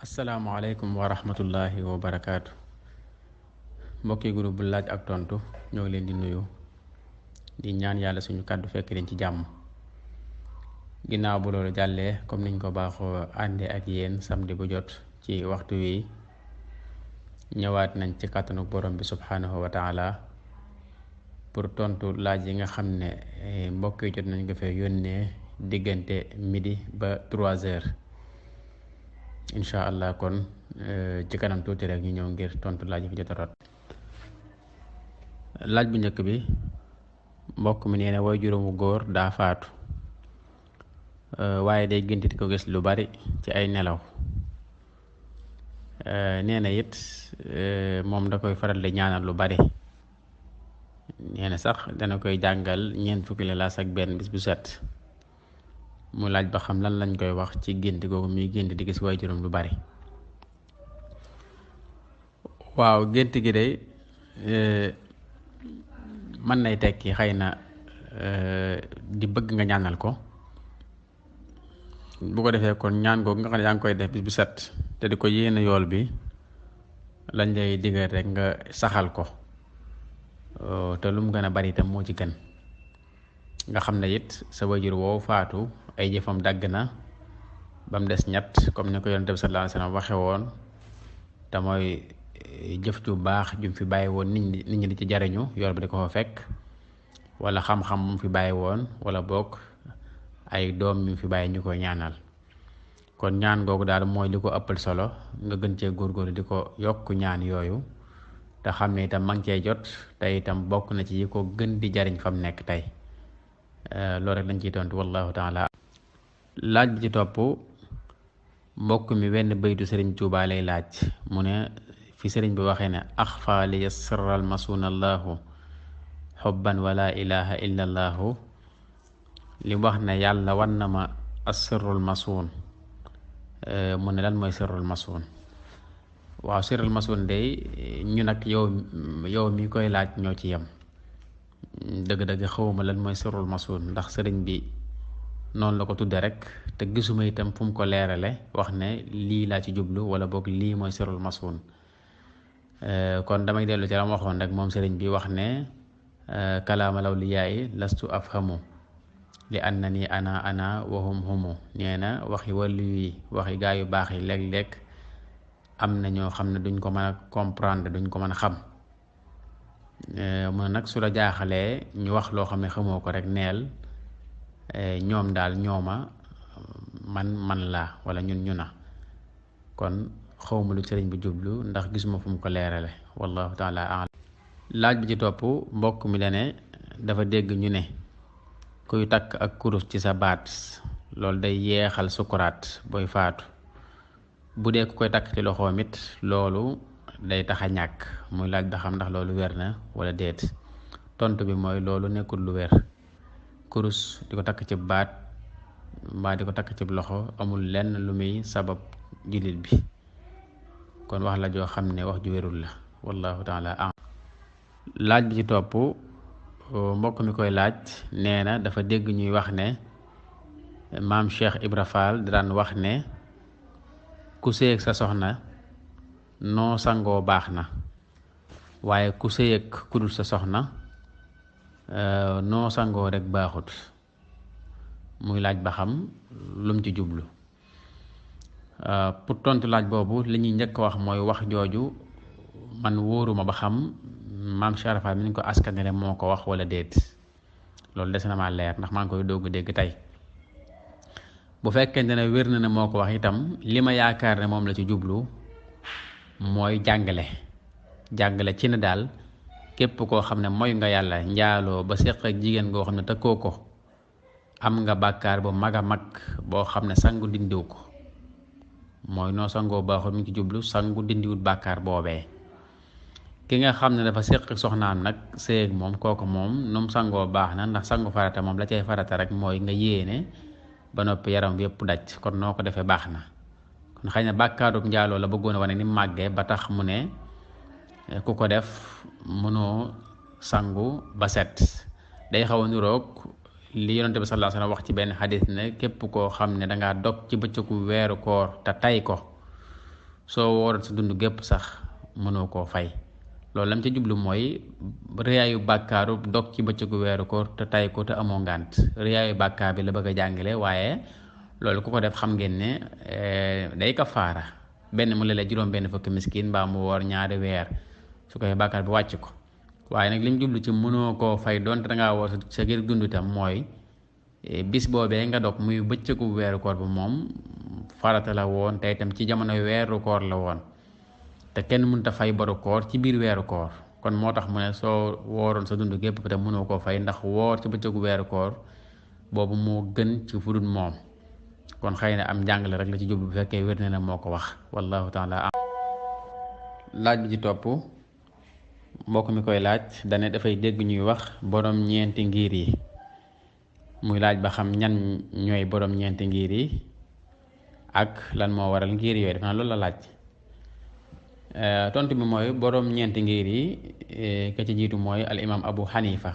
asalaamaaleykum wa rahmatullahi wa barakaatu. mbokki groupe bu laaj ak tontu ñoo ngi leen di nuyu di ñaan yàlla suñu kàddu fekk leen ci jàmm. ginnaaw bu loolu jàllee comme niñ ko baaxoo àndee ak yéen samedi bu jot ci waxtu wi ñëwaat nañ ci kàttanu borom bi subhanahu wa taala pour tontu laaj yi nga xam ne mbokk yi jot nañ ko fee yónnee diggante midi ba 3 heures. incha allah kon ci kanam tuuti rek ñu ñëw ngir tontu laaj yi fi jot a rot. laaj bu njëkk bi mbokk mi nee na way juróomu góor daa faatu waaye day gént di ko gis lu bari ci ay nelaw. nee na it moom da koy faral di ñaanal lu bari. nee na sax dana koy jàngal ñeent fukki Ixlaas ak benn bis bu set. mu laaj ba xam lan lañ koy wax ci gént googu muy gént di gis way juróom lu bari. waaw gént gi day mën nay tekki xëy na di bëgg nga ñaanal ko bu ko defee kon ñaan googu nga xam ne yaa ngi koy def bis bu set te di ko yéene yool bi lañ lay digal rek nga saxal ko te lu mu gën a bari itam moo ci gën. nga xam ne it sa wajur woowu faatu ay jëfam dagg na ba mu des ñett comme ni ko yonent bi sallallahu alayhi wa sallam waxe woon te mooy jëf ju baax ju mu fi bàyyi woon nit ñi di ci jariñu yor bi di ko fa fekk wala xam-xam mu fi bàyyi woon wala boog ay doom yu fi bàyyi ñu koy ñaanal. kon ñaan googu daal mooy li ko ëppal solo nga gën cee góorgóorlu di ko yokk ñaan yooyu te xam ne itam ma ngi cee jot te itam bokk na ci yi ko gën di jariñ fa mu nekk tey. loolu rek lañ ciy tontu wallahu taala. laaj bi ci topp mbokk mi wenn baytu sëriñ Tuubaa lay laaj mu ne fi sëriñ bi waxee ne axfa liya sirral masuun allahu xubban wala ilaha illa allahu li mu wax ne yàlla wan na ma asirrul masuun mu ne lan mooy sirrul masuun. waaw sirrul masuun day ñu nag yow mi koy laaj ñoo ci yem. dëgg-dëgg xawma lan mooy sirrul masuun ndax sëriñ bi noonu la ko tudde rek te gisuma itam fu mu ko leerale wax ne lii laa ci jublu wala boog lii mooy sirrul masuun. kon damay dellu ci la ma waxoon rek moom sëriñ bi wax ne kalaamal awliyaa'i lastu afhamu li annani ana wa hum humu. nee na waxi wàllu yi waxi gaa yu baax yi léeg-léeg am na ñoo xam ne duñ ko mën a comprendre duñ ko mën a xam. mu nag su la jaaxalee ñu wax loo xam ne xamoo ko rek neel ñoom daal ñooma man laa wala ñu na. kon xawma lu sëriñ bi jublu ndax gisuma fu mu ko leerale wallahu taala a'lam. laaj bi ci topp mbokk mi la ne dafa dégg ñu ne kuy takk ak kurus ci sa baat loolu day yeexal sukuraat booy faatu bu dee ku koy takk ci loxoom it loolu day tax a ñàkk. muy laaj ba xam ndax loolu wér na wala déet. tontu bi mooy loolu nekkul lu wér. kurus di ko takk ci baat mbaa di ko takk ci loxo amul lenn lu muy sabab jullit bi kon wax la joo xam ne wax ju wérul la wallahu taala a'lam. laaj bi ci topp mbokk mi koy laaj nee na dafa dégg ñuy wax ne maam Cheikh Ibra Fall daan wax ne ku séeg sa soxna noo sangoo baax na waaye ku séyeg ku dul sa soxna noo sangoo rek baaxut. muy laaj ba xam lum ci jublu. pour tontu laaj boobu li ñuy njëkk wax mooy wax jooju man wóoruma ba xam maam Cheikh Fall mi ñu ko askanele moo ko wax wala déet loolu des na ma leer ndax maa ngi koy dogg dégg tey. bu fekkente ne wér na ne moo ko wax itam li ma yaakaar ne moom la ci jublu mooy jàngale ci ne daal képp koo xam ne mooy nga yàlla njaaloo ba séq ak jigéen goo xam ne tëkkoo ko am nga bàkkaar bu mag a mag boo xam ne sangu dindiw ko. mooy noo sangoo baaxul mi ngi ci jublu sangu dindiwut bàkkaar boobee. ki nga xam ne dafa séq ak soxnaam nag séeg moom kooku moom nu mu sangoo baax na ndax sangu farata moom la cay farata rek mooy nga yéene ba noppi yaram yépp daj kon noo ko defee baax na. kon xëy na bàkkaarub njaaloo la bëggoon a wane ni màggee ba tax mu ne ku ko def mënoo sangu ba set. day xaw a niroog li yonente bi sallallahu alayhi wasallam wax ci benn xadis ne képp koo xam ne dangaa dog ci bëccëgu weeru koor te tay ko soo wooroon sa dund gépp sax mënoo koo fay. loolu lam ca jublu mooy rëyaayu bàkkaaru dog ci bëccëgu weeru koor te tay ko te amoo ngànt rëyaayu bàkkaar bi la bëgg a jàngale, waaye loolu ku ko def xam ngeen ne day kafaara. benn mu la juróom benn fukki miskin mbaa mu woor ñaari weer su koy bàkkaar bi wàcc ko. waaye nag lim jublu ci mënoo koo fay donte dangaa woor sa ngir dund itam mooy bis boobee nga dog muy bëccëgu weeru koor bi moom farata la woon te itam ci jamono weeru koor la woon te kenn mënut a fay boru koor ci biir weeru koor. kon moo tax mu ne soo wooroon sa dund gépp te mënoo koo fay ndax woor ci bëccëgu weeru koor boobu moo gën ci fudul moom. kon xëy na am njàngale rek la ci jublu bu fekkee wér na moo ko wax wallahu taala am. laaj bi ci topp mbokk mi koy laaj dane dafay dégg ñuy wax borom ñeenti ngir yi, muy laaj ba xam ñan ñooy borom ñeenti ngir yi ak lan moo waral ngir yooyu. def naa loolu la laaj. tontu bi mooy borom ñeenti ngir yi ka ci jiitu mooy al imam Abu Hanifa,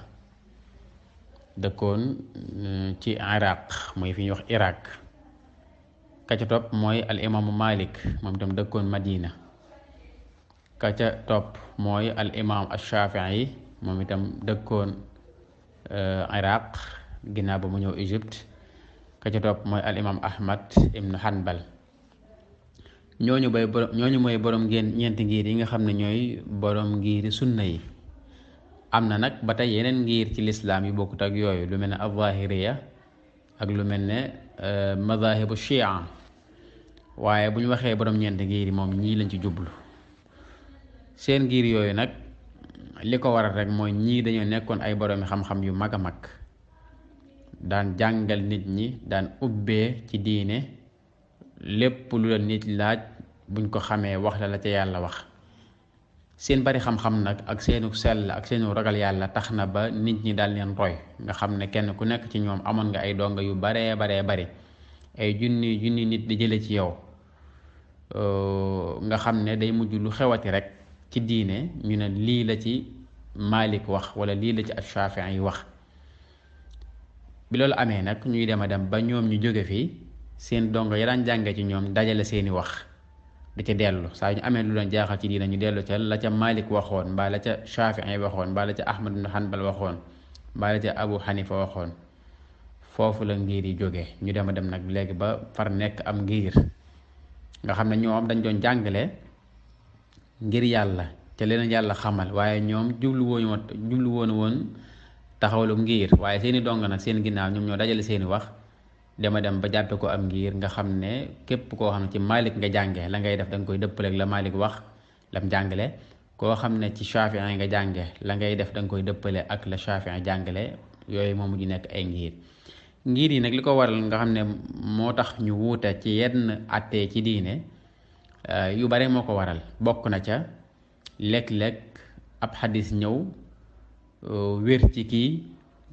dëkkoon ci Iraq muy fi ñuy wax Irak. ka ca topp mooy al imaamu Malik, moom itam dëkkoon Madina. ka ca topp mooy al imaam Ashafii, moom itam dëkkoon Iraq ginnaaw ba mu ñëw Égypte. ka ca topp mooy al imaam Ahmad ibnu Hanbal. ñooñu mooy borom ñeenti ngir yi nga xam ne ñooy borom ngiri sunna yi. am na nag ba tey yeneen ngir ci lislaam yu bokkut ak yooyu, lu mel ne az-Zahiriya ak lu mel ne madhahibu Shia. waaye bu ñu waxee borom ñeenti ngir yi moom ñii lañ ci jublu. seen ngir yooyu nag li ko waral rek mooy ñii dañoo nekkoon ay boroomi xam-xam yu mag a mag, daan jàngal nit ñi, daan ubbee ci diine. lépp lu la nit laaj buñ ko xamee wax la ca yàlla wax. seen bari xam-xam nag ak seenu sell ak seenu ragal yàlla tax na ba nit ñi daal leen roy, nga xam ne kenn ku nekk ci ñoom amoon nga ay donga yu baree bari ay junni nit di jële ci yow. nga xam ne day mujj lu xewati rek ci diine ñu ne lii la ci Malik wax wala lii la ci Ashafii yi wax. bi loolu amee nag ñuy dem a dem ba ñoom ñu jóge fii, seen dongo ya daan jànge ci ñoom dajale seeni wax da ca dellu. saa ñu amee lu doon jaaxal ci diine ñu dellu ca la ca Malik waxoon, mbaa la ca Shafii waxoon, mbaa la ca Ahmad ibn Hanbal waxoon, mbaa la ca Abu Hanifa waxoon. foofu la ngir yi jógee. ñu dem a dem nag léegi ba far nekk am ngir nga xam ne ñoom dañ doon jàngale ngir yàlla ca leen yàlla xamal, waaye ñoom jublu woon taxawlu ngir. waaye seeni dong nag seen ginnaaw ñoom ñoo dajale seeni wax dema dem ba jàppe ko am ngir. nga xam ne képp koo xam ne ci Malik nga jànge la ngay def da nga koy dëppaleeg la Malik wax lam jàngale. koo xam ne ci Shafii nga jànge la ngay def da nga koy dëppale ak la Shafii jàngale. yooyu moom mujj nekk ay ngir yi nag li ko waral nga xam ne moo tax ñu wuute ci yenn attee ci diine yu bare moo ko waral. bokk na ca léeg-léeg ab xadis ñëw wér ci kii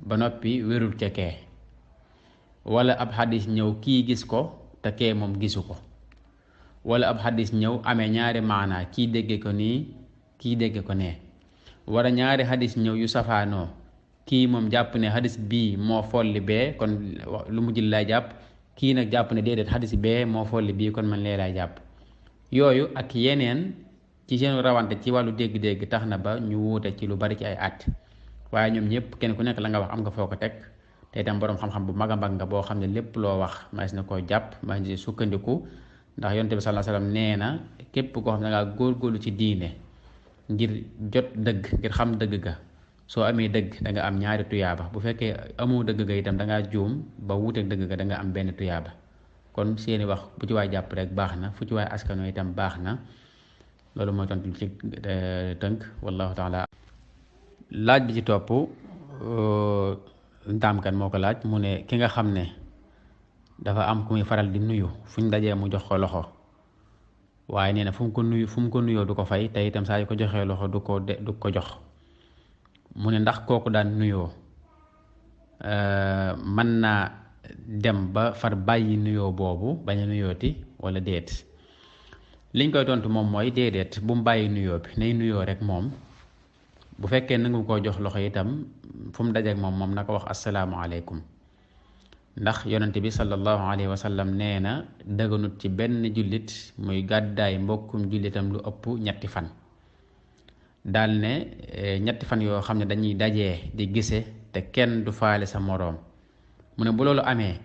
ba noppi wérul ca kee, wala ab xadis ñëw kii gis ko te kee moom gisu ko, wala ab xadis ñëw amee ñaari maanaa, kii dégge ko nii kii dégge ko nee, wala ñaari xadis ñëw yu safaanoo, kii moom jàpp ne xadis bii moo folli bee kon lu mujj lay jàpp, kii nag jàpp ne déedéet xadis bee moo folli bii kon man lee lay jàpp. yooyu ak yeneen ci seen rawante ci wàllu dégg-dégg tax na ba ñu wuute ci lu bari ci ay at. waaye ñoom ñëpp kenn ku nekk la nga wax am nga foo ko teg, te itam boroom xam-xam bu mag a mag nga boo xam ne lépp loo wax mas na koo jàpp mas na sukkandiku. ndax yonent bi sallallahu alayhi wasallam nee na képp koo xam ne dangaa góorgóorlu ci diine ngir jot dëgg, ngir xam dëgg ga, soo amee dëgg da nga am ñaari tuyaaba. bu fekkee amoo dëgg ga itam da ngaa juum ba wuuteeg dëgg ga da nga am benn tuyaaba. kon seeni wax bu ci waay jàpp rek baax na, fu ci waay askanoo itam baax na. loolu mooy tontu ci tënk wallahu taala. laaj bi ci topp ndaamkan moo ko laaj, mu ne ki nga xam ne dafa am ku muy faral di nuyu fu ñu dajee mu jox ko loxo, waaye nee na fu mu ko nuyoo du ko fay, te itam saa yu ko joxee loxo du ko jox. mu ne ndax kooku daan nuyoo mën naa dem ba far bàyyi nuyoo boobu bañ a nuyooti wala déet. liñ koy tontu moom mooy déedéet, bu mu bàyyi nuyoo bi, nay nuyoo rek moom. bu fekkee nangu koo jox loxo itam fu mu dajeek moom na ko wax asalaamaaleykum. ndax yonente bi sallallahu alayhi wa sallam nee na dëgganut ci benn jullit muy gàddaay mbokkum jullitam lu ëpp ñetti fan daal ne ñetti fan yoo xam ne dañuy dajee di gise te kenn du faale sa moroom mu ne bu loolu amee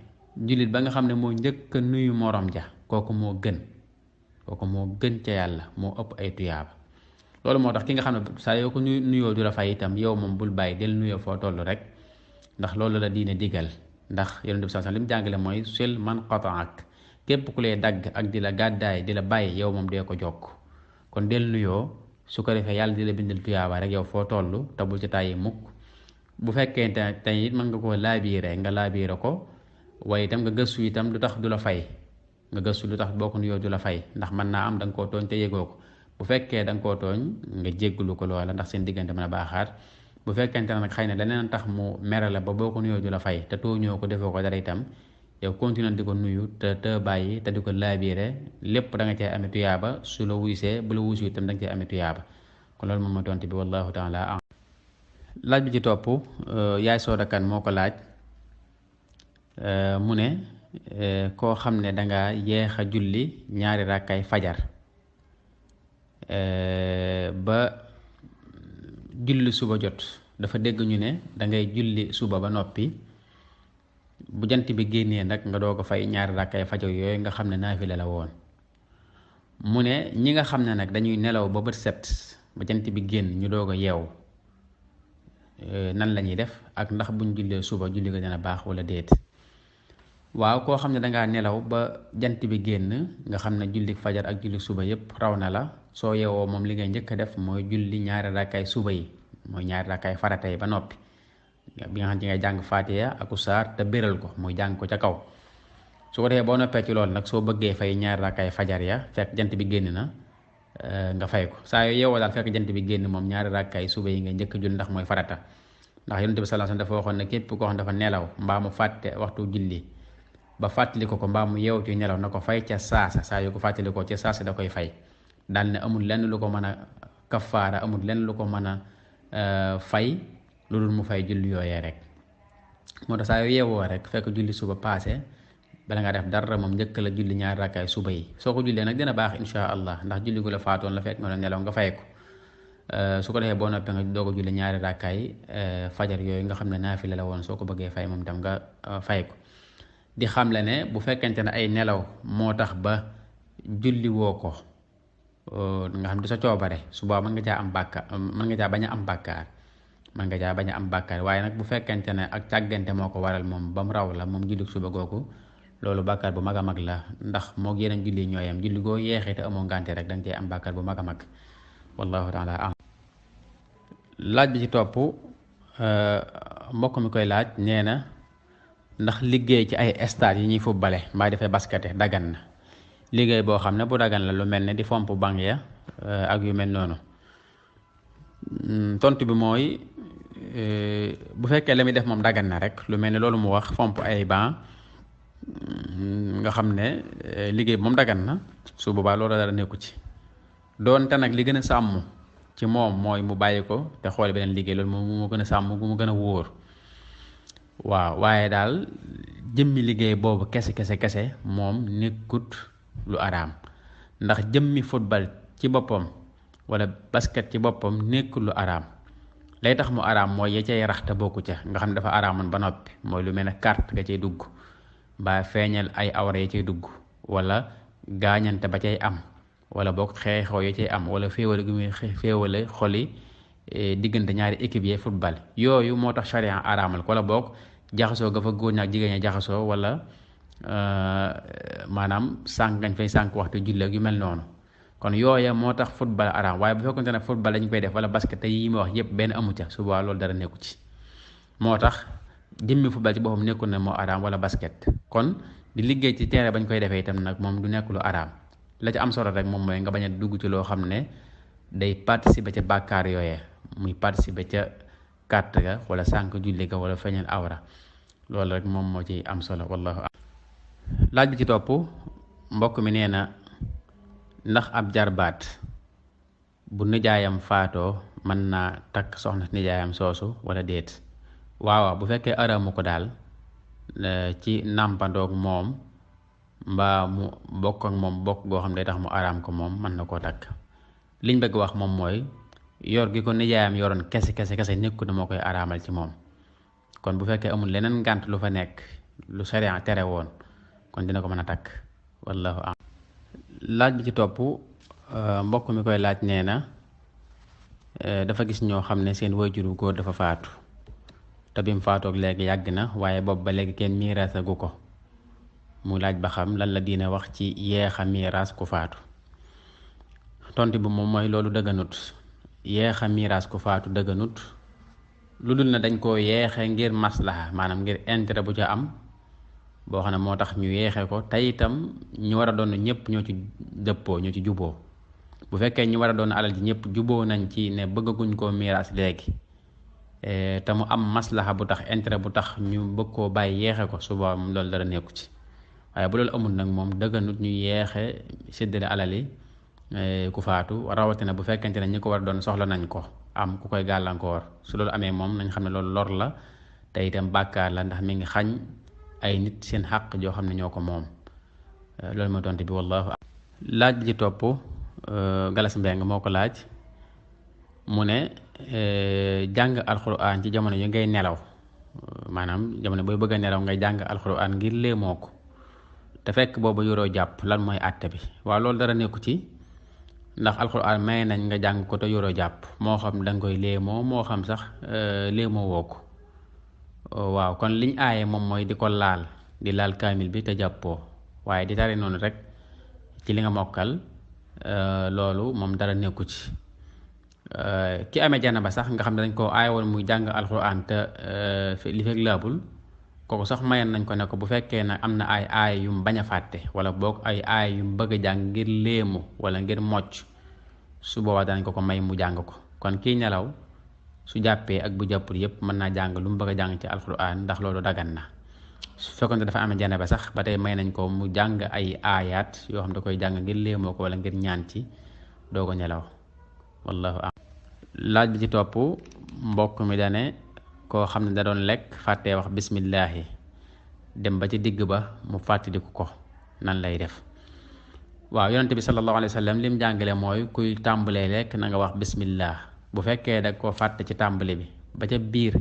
jullit ba nga xam ne moo njëkk a nuyu moroom ja kooku moo gën ca yàlla moo ëpp ay tuyaaba loolu moo tax ki nga xam ne saa yoo ko nuyoo du la fay itam yow moom bul bàyyi del nuyoo foo toll rek ndax loolu la diine digal ndax yonent bi sallallahu alayhi wasallam li mu jàngale mooy sil man qata'ak képp ku lay dagg ak di la gàddaay di la bàyyi yow moom dee ko jokk kon del nuyoo su ko defee yàlla di la bindal tuyaaba rek yow foo toll te bul ci tàyyi mukk bu fekkee tey it mën nga koo laabiire nga laabiire ko waaye itam nga gëstu itam lu tax du la fay nga gëstu lu tax boo ko nuyoo du la fay ndax mën naa am da nga koo tooñ te yëgoo ko bu fekkee da nga koo tooñ nga jégglu ko loola ndax seen diggante mën a baaxaat bu fekkente ne nag xëy na leneen tax mu mere la ba boo ko nuyoo du la fay te tooñoo ko defoo ko dara itam yow continuer di ko nuyu te bàyyi te di ko laabiire lépp da nga cee amee tuyaaba su la wuysee bu la wuysu itam da nga cee amee tuyaaba kon loolu moom ma tontu bi wallahu taala am laaj bi ci topp yaay Sooda Kan moo ko laaj mu ne koo xam ne danga yeex a julli ñaari rakkay fajar ba julli suba jot dafa dégg ñu ne dangay julli suba ba noppi bu jant bi génnee nag nga doo ko fay ñaari rakkay fajar yooyu nga xam ne naafila la woon mu ne ñi nga xam ne nag dañuy nelaw ba bët set ba jant bi génn ñu doog a yeew nan la ñuy def ak ndax buñ jullee suba julli ko dina baax wala déet waaw koo xam ne dangaa nelaw ba jant bi génn nga xam ne julli fajar ak julli suba yépp raw na la soo yeewoo moom li ngay njëkk a def mooy julli ñaari rakkaay suba yi mooy ñaari rakkaay farata yi ba noppi bi nga xam ne ngay jàng faatiya aku saar te béral ko mooy jàng ko ca kaw su ko defee boo noppee ci loolu nag soo bëggee fay ñaari rakkaay fajar ya fekk jant bi génn na nga fay ko saa yoo yeewoo daal fekk jant bi génn moom ñaari rakkaay suba yi nga njëkk julli ndax mooy farata ndax yonent bi sallallahu alayhi wasallam dafa waxoon ne képp koo xam dafa nelaw mbaa mu fàtte waxtu julli ba fàttali ko mbaa mu yeew ci nelaw na ko fay ca saasa saa yu ko fàttali ko ca saasa da koy fay daal ne amul lenn lu ko mën a kafaara amul lenn lu ko mën a fay lu dul mu fay julli yooyee rek moo tax saa yu yeewoo rek fekk julli suba paase bala nga def dara moom njëkk la julli ñaari rakkaay suba yi soo ko jullee nag dina baax insha allah ndax julli gu la faatoon la fekk nga doon nelaw nga fay ko su ko defee boo noppee nga doog a julli ñaari rakkaay fajar yooyu nga xam ne naafila la woon soo ko bëggee fay moom tam nga fay ko di xamle ne bu fekkente ne ay nelaw moo tax ba julli woo ko nga xam du sa coobare suba mën nga caa am bàkkaar mën nga caa bañ a am bàkkaar mën nga caa bañ a am bàkkaar waaye nag bu fekkente ne ak càggante moo ko waral moom ba mu raw la moom julli suba googu loolu bàkkaar bu mag a mag la ndax moo yeneen julli ñooyam julli goo yeexee te amoo ngànte rek danga cee am bàkkaar bu mag a mag wallahu taala am laaj bi ci topp mbokk mi koy laaj nee na ndax liggéey ci ay stade yi ñuy footballé mbaa defee basket dagan na liggéey boo xam ne bu dagan la lu mel ne di fomp bank ya ak yu mel noonu tontu bi mooy bu fekkee la muy def moom dagan na rek lu mel ne loolu mu wax fomp ay banc nga xam ne liggéey bi moom dagan na su boobaa loolu dara nekku ci doonte nag li gën a sàmm ci moom mooy mu bàyyi ko te xool beneen liggéey loolu moom mu gën a sàmm mu gën a wóor waaw waaye daal jëmmi liggéey boobu kese moom nekkut lu araam ndax jëmmi football ci boppam wala basket ci boppam nekkut lu araam lay tax mu araam mooy ya cay rax te bokku ca nga xam ne dafa araamoon ba noppi mooy lu mel ne carte ga cay dugg mbaa feeñal ay awra ya cay dugg wala gaañante ba cay am wala boog xeexoo ya cay am wala féewale gu muy féewale xoli diggante ñaari équipe yi football yooyu moo tax charia araamal ko wala boog jaxasoo ga fa góor ñaak jigéen ña jaxasoo wala maanaam sànq ngañ fay sànq waxtu julli ak yu mel noonu kon yooya moo tax football araam waaye bu fekkonte ne football dañ koy def wala basket te yi ma wax yépp benn amu ca suba loolu dara nekku ci moo tax jëmmi football ci boppam nekkul ne moo araam wala basket kon di liggéey ci terrain bañ koy defee itam nag moom du nekk lu araam la ci am solo rek moom mooy nga bañ a dugg ci loo xam ne day participer ca bàkkaar yooyee muy participer ca carte ga wala sànq julli ga wala feeñal awra loolu rek moom moo ci am solo wallahu laaj bi ci topp mbokk mi nee na ndax ab jarbaat bu nijaayam faatoo mën naa takk soxna nijaayam soosu wala déet waaw bu fekkee araamu ko daal ci nàmpandoog moom mbaa mu bokk ak moom bokk goo xam ne day tax mu araam ko moom mën na koo takk. liñ bëgg wax moom mooy yor gi ko nijaayam yoroon kese nekku na moo koy araamal ci moom. kon bu fekkee amul leneen ngànt lu fa nekk lu sariya tere woon kon dina ko mën a takk wallahu a'lam. laaj bi ci topp mbokk mi koy laaj nee na dafa gis ñoo xam ne seen waajuru góor dafa faatu te bi mu faatoog léegi yàgg na waaye boobu ba léegi kenn miiraasagu ko mu laaj ba xam lan la diine wax ci yeexa miiraas ku faatu. tontu bi moom mooy loolu dëgganut. yeexa miiraas ku faatu dëgganut lu dul na dañ koo yeexe ngir maslaha maanaam ngir intérêt bu ca am boo xam ne moo tax ñu yeexe ko te itam ñu war a doon ñëpp ñoo ci dëppoo ñoo ci juboo. bu fekkee ñu war a doon alal ji ñëpp juboo nañ ci ne bëggaguñ koo miiraas léegi te mu am maslaha bu tax intérêt bu tax ñu bëgg koo bàyyi yeexe ko suba moom loolu dara nekku ci. waaye bu loolu amul nag moom dëgganut ñu yeexe séddale alal yi ku faatu rawatina bu fekkente ne ñi ko war a doon soxla nañ ko am ku koy gàllankoor su loolu amee moom nañ xam ne loolu lor la te itam bàkkaar la ndax mi ngi xañ ay nit seen xàq joo xam ne ñoo ko moom. loolu mooy tontu bi wallahu. laaj bi ci topp Galas Mbeng moo ko laaj mu ne jàng alxuraan ci jamono yi ngay nelaw maanaam jamono booy bëgg a nelaw ngay jàng alxuraan ngir léemoo ko te fekk boobu yoroo jàpp lan mooy àtte bi. waaw loolu dara nekku ci ndax alxuraan may nañ nga jàng ko te yoroo jàpp moo xam danga koy léemoo moo xam sax léemoo woo ko. waaw kon liñ aaye moom mooy di ko laal di laal kaamil bi te jàppoo waaye di tari noonu rek ci li nga mokkal loolu moom dara nekku ci. ki amee janaba sax nga xam ne dañ koo aaye woon muy jàng alxuraan te li fekk laabul kooku sax mayoon nañ ko ne ko bu fekkee nag am na ay aay yu mu bañ a fàtte wala boog ay aay yu mu bëgg a jàng ngir léemu wala ngir mocc su boobaa danañ ko may mu jàng ko. kon kii nelaw su jàppee ak bu jàppul yépp mën naa jàng lu mu bëgg a jàng ci alxuraan ndax loolu dagan na. su fekkoon ne dafa amee janaba sax ba tey may nañ ko mu jàng ay aayaat yoo xam da koy jàng ngir léemoo ko wala ngir ñaan ci doo ko nelaw wallahu a'lam. laaj bi ci topp mbokk mi dane koo xam ne da doon lekk fàttee wax bismillaahi dem ba ci digg ba mu fàttaliku ko nan lay def. waaw yonente bi sallallahu alayhi wa sallam lim jàngale mooy kuy tàmbalee lekk na nga wax bismillah. bu fekkee da koo fàtte ci tàmbali bi ba ca biir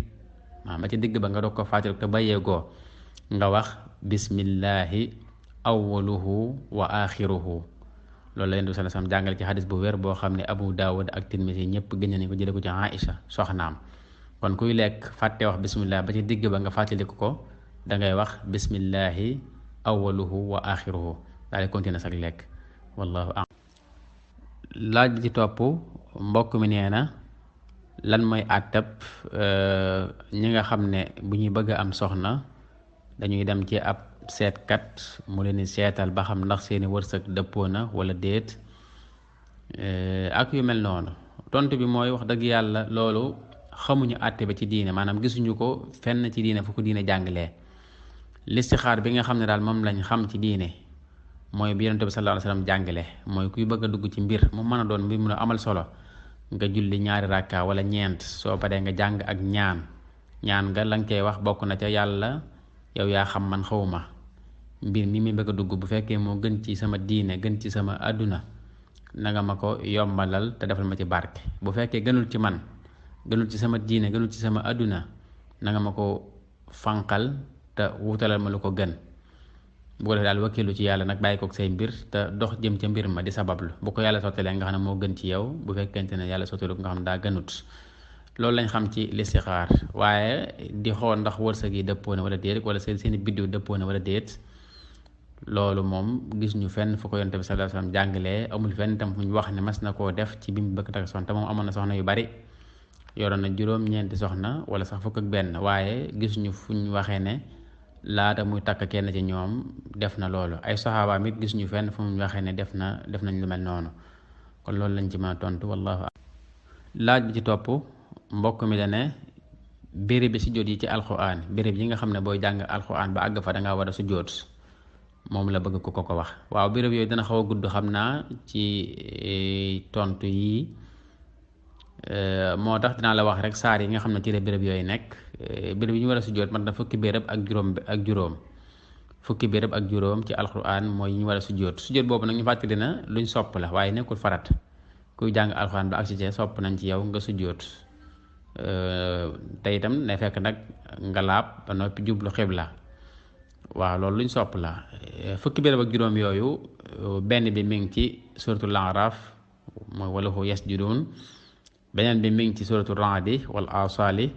ba ci digg ba nga doog ko fàttaliku te bàyyeegoo nga wax bismillahi awwaluhu wa axiruhu. loolu la yonent bi sallallahu alayhi wa sallam jàngale ci xadis bu wér boo xam ne Abu Daawud ak Tirmisi ñëpp gën nañ ko jële ko ci Aïcha soxnaam. kon kuy lekk fàtte wax bismillah ba ci digg ba nga fàttaliku ko dangay wax bismillahi awwaluhu wa axiruhu daal di continuer sax lekk wallahu a'lam. laaj bi ci topp mbokk mi nee na lan mooy àttab ñi nga xam ne bu ñuy bëgg a am soxna dañuy dem ci ab seetkat mu leen di seetal ba xam ndax seeni wërsëg dëppoo na wala déet ak yu mel noonu. tontu bi mooy wax dëgg yàlla loolu xamuñu àtte ba ci diine maanaam gisuñu ko fenn ci diine fu ko diine jàngalee. listixaar bi nga xam ne daal moom lañ xam ci diine mooy bi yonent bi sallallahu alayhi wasallam jàngale mooy kuy bëgg a dugg ci mbir mu mën a doon mbir mu amal solo nga julli 2 rakka wala ñeent soo paree nga jàng ak ñaan nga lañ koy wax bokk na ca yàlla yow yaa xam man xawma mbir mi bëgg a dugg bu fekkee moo gën ci sama diine gën ci sama àdduna nanga ma ko yombalal te defal ma ci barke. bu fekkee gënul ci man gënul ci sama diine gënul ci sama àdduna nanga ma ko fanqal te wutalal ma lu ko gën. bu ko defee daal wakkilu ci yàlla nag bàyyi kook say mbir te dox jëm ca mbir ma di sabablu bu ko yàlla sottalee nga xam ne moo gën ci yow bu fekkente ne yàlla sottalu nga xam ne daa gënut. loolu lañ xam ci listixaar waaye di xool ndax wërsëg yi dëppoo na wala déet wala seeni biddiw dëppoo na wala déet loolu moom gis ñu fenn fu ko yonent bi sallallahu alayhi wasallam jàngalee amul fenn tam fu ñu wax ne mas na koo def ci bi mu bëgg takk soxna te moom amoon na soxna yu bari yoroon na juróom-ñeenti soxna wala sax fukk ak benn waaye gis ñu fu ñu waxee ne laata muy takk kenn ci ñoom def na loolu. ay saxaabaam it gis ñu fenn fu mu waxee ne def nañ lu mel noonu kon loolu lañ ci mën a tontu wallahu a'lam. laaj bi ci topp mbokk mi da ne béréb bi sujjóot yi ci alxuraan béréb yi nga xam ne booy jàng alxuraan ba àgg fa dangaa war a sujjóot moom la bëgg ko wax. waaw béréb yooyu dana xaw a gudd xam naa ci tontu yi moo tax dinaa la wax rek saar yi nga xam ne ci la béréb yooyu nekk béréb yi ñu war a sujjóot mat na fukki béréb ak juróom fukki béréb ak juróom ci alquran mooy yi ñu war a sujjóot boobu nag ñu fàttali na luñ sopp la waaye nekkul farat kuy jàng alquran ba ak ci sopp nañ ci yow nga sujjóot te itam ne fekk nag nga laab ba noppi jublu xibla waaw loolu luñ sopp la fukki béréb ak juróom yooyu benn bi mi ngi ci suratul Araf mooy walahu yasjudun beneen bi mi ngi ci suratul Ra'di wal asali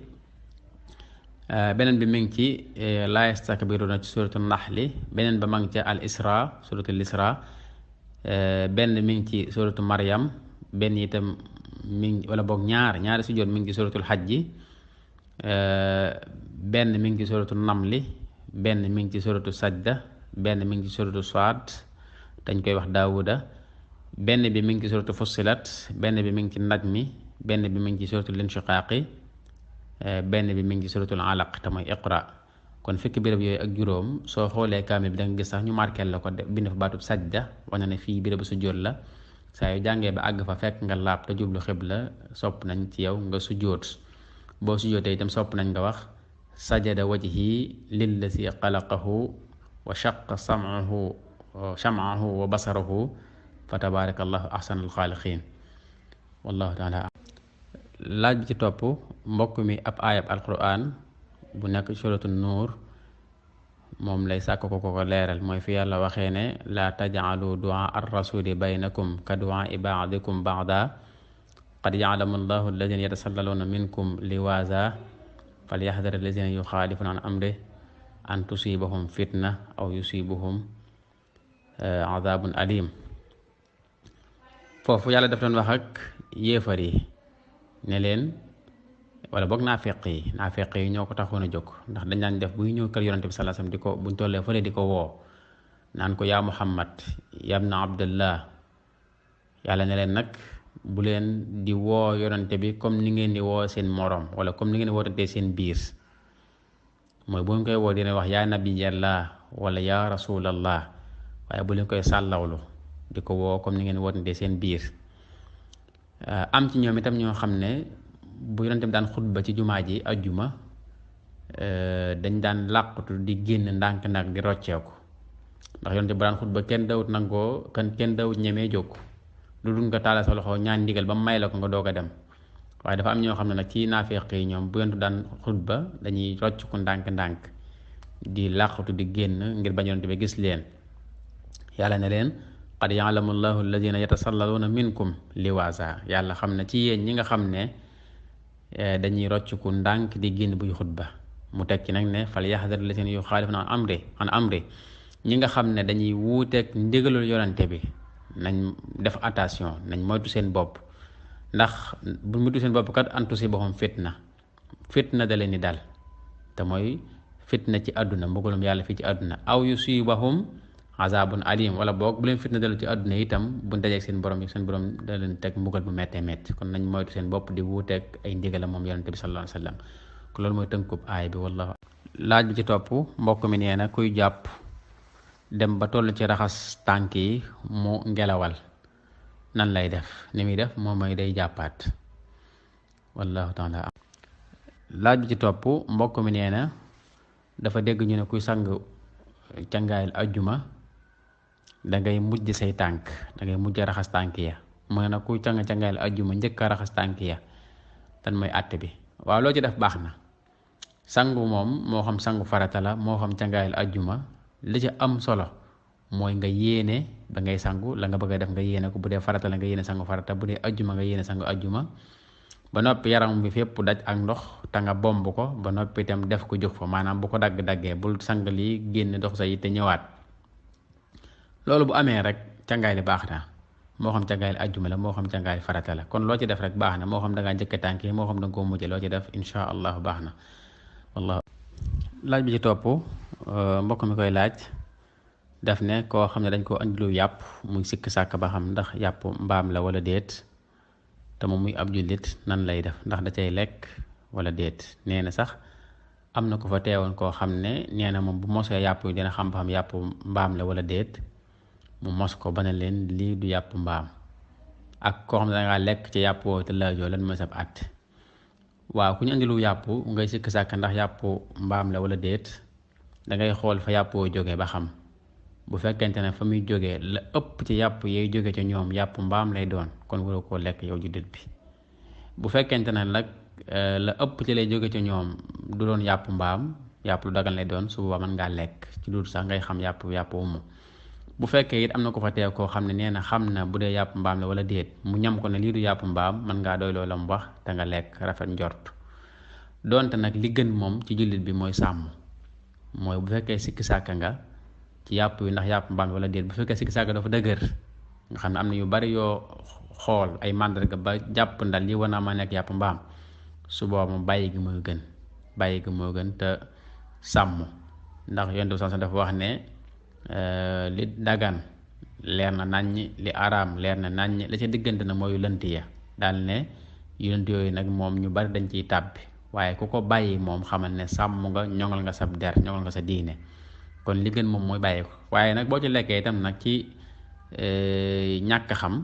beneen bi mi ngi ci laa yastakbiruna ci suratul Naxli beneen ba ma ngi ca al Isra suratul Isra benn mi ngi ci suratul Maryam benn itam mi ngi wala boog ñaari sujjóot mi ngi ci suratul Hajji benn mi ngi ci suratul Namli benn mi ngi ci suratul Sajda benn mi ngi ci suratul Saad dañ koy wax Daawuda benn bi mi ngi ci suratul Fussilat benn bi mi ngi ci Najmi benn bi mi ngi ci suratul Inshiqaaqi benn bi mi ngi ci suratul Alaq te mooy Iqra kon fukki béréb yooyu ak juróom soo xoolee kaamil bi da nga gis sax ñu markel la ko bind fa baatub sajda wane ne fii bérébu sujjóot la saa yu jàngee ba àgg fa fekk nga laab te jublu xibla sopp nañ ci yow nga sujjóot boo sujjóotee itam sopp nañ nga wax sajada wajhi lillazi xalaqahu wa shaqa sam'ahu wa basarahu fa tabarakallahu ahsanul xaaliqiin wallahu taala laaj bi ci topp mbokk mi ab aayab alquran bu nekk suratu nuur moom lay sàkk ko leeral mooy fi yàlla waxee ne laa tajcalu duaa ar rasuli baynakum ka duaa baadikum baada qad yaclamu allahu alladina yatasallaluuna minkum liwaasa falyaxdar alladina yuxaalifuna an amri an tusibahum fitna aw yusibuhum adabun alim foofu yàlla daf doon wax ak yéefar yi ne leen wala boog naafeq yi ñoo ko taxoon a jóg ndax dañ daan def buy ñëw kër yonante bi sallallahu alayhi wasallam di ko buñ tollee fële di ko woo naan ko yaa Muhammad yabna Abdullah yàlla ne leen nag bu leen di woo yonante bi comme ni ngeen di woo seen morom wala comme ni ngeen di wootantee seen biir mooy bu ngeen koy woo dina wax yaa nabiyallah wala yaa rasulallah waaye bu leen koy sàllawlu di ko woo comme ni ngeen di wootantee seen biir am ci ñoom itam ñoo xam ne bu yonente bi daan xutba ci jumaa ji ajjuma dañ daan làqatu di génn ndànk nag di rocceeku ndax yonente bu daan xutba kenn dawut nangoo kenn dawut ñemee jóg lu dul nga taala sa loxo ñaan ndigal ba mu may la ko nga doog a dem waaye dafa am ñoo xam ne nag ci naafeq yi ñoom bu yonente daan xutba dañuy rocc ku ndànk-ndànk di làqatu di génn ngir bañ yonente bi gis leen yàlla ne leen qad ya'lamu allahu alladina yatasallaluuna minkum liwaasa yàlla xam ne ci yéen ñi nga xam ne dañuy rocc ku ndànk di génn buy xutba mu teg ci nag ne fal yaxdar alladina yuxaalifuna an amri ñi nga xam ne dañuy wuuteeg ndigalul yonante bi nañ def attention nañ moytu seen bopp ndax bu moytu seen bopp kat an tusibahum fitna da leen di dal te mooy fitna ci àdduna mbugalum yàlla fii ci àdduna aw yusibahum azabun alim wala boog bu leen fitna dalu ci àdduna itam bu dajeeg seen borom da leen teg mbugal bu méttee métti kon nañ moytu seen bopp di wuuteeg ay ndigalam moom yonante bi sallallahu alayhi wa sallam ko loolu mooy tënkub aay bi wallahu laaj bi ci topp mbokk mi nee na kuy jàpp dem ba toll ci raxas tànk yi mu ngelawal nan lay def ni muy def moom mooy day jàppaat wallahu taala laaj bi ci topp mbokk mi nee na dafa dégg ñu ne kuy sang cangaayal ajjuma dangay mujj say tànk dangay mujj raxas tànk ya mu ne nag kuy cangaayal ajjuma njëkk a raxas tànk ya tan mooy àtte bi waaw loo ci def baax na sangu moom moo xam sangu farata la moo xam cangaayal ajjuma li ci am solo mooy nga yéene ba ngay sangu la nga bëgg a def nga yéene ko bu dee farata la nga yéene sangu farata bu dee ajjuma nga yéene sangu ajjuma ba noppi yaram bi fépp daj ak ndox te nga bomb ko ba noppi itam def ko jóg fa maanaam bu ko dagg-daggee bul sang lii génn dox sa yitte ñëwaat loolu bu amee rek cangaay li baax na moo xam cangaay li ajjuma la moo xam cangaay li farata la kon loo ci def rek baax na moo xam da ngaa njëkk tànk yi moo xam da nga koo mujje loo ci def insha allah baax na wallahu laaj bi ci topp mbokk mi koy laaj daf ne koo xam ne dañ koo andilu yàpp muy sikk sàkk ba xam ndax yàpp mbaam la wala déet te moom muy ab jullit nan lay def ndax da cay lekk wala déet nee na sax am na ko fa teewoon koo xam ne nee na moom bu mosee yàpp yi dina xam ba xam yàpp mbaam la wala déet mu mos ko ba ne leen lii du yàpp mbaam ak koo xam ne dangaa lekk ci yàpp woowu te laajoo lan mooy sab at waaw ku ñu andilu yàpp ngay sikk sàkk ndax yàpp mbaam la wala déet dangay xool fa yàpp woo jógee ba xam bu fekkente ne fa muy jógee la ëpp ci yàpp yay jóge ci ñoom yàpp mbaam lay doon kon waroo koo lekk yow jullit bi bu fekkente ne nag la ëpp ci lay jóge ci ñoom du doon yàpp mbaam yàpp lu dagan lay doon su boobaa mën ngaa lekk ci dul sax ngay xam yàpp wumu bu fekkee it am na ko fa teew koo xam ne nee na xam na bu dee yàpp mbaam la wala déet mu ñam ko ne lii du yàpp mbaam mën ngaa doy loola mu wax te nga lekk rafet njort donte nag li gën moom ci jullit bi mooy sàmm mooy bu fekkee sikki sàkka nga ci yàpp wi ndax yàpp mbaam wala déet bu fekkee sikki sàkka dafa dëgër nga xam ne am na yu bari yoo xool ay màndarga ba jàpp ndal li war naa ma nekk yàpp mbaam su booba moom bàyyi gi moo gën te sàmm ndax yonent bi sallallahu alayhi wasallam dafa wax ne li dagan leer na naññ li araam leer na naññ la ca diggante na mooy lënt ya daal ne yonent yooyu nag moom ñu bari dañ ciy tàbbi waaye ku ko bàyyi moom xamal ne sàmm nga ñoŋal nga sa der ñoŋal nga sa diine kon li gën moom mooy bàyyi ko waaye nag boo ci lekkee itam nag ci ñàkk xam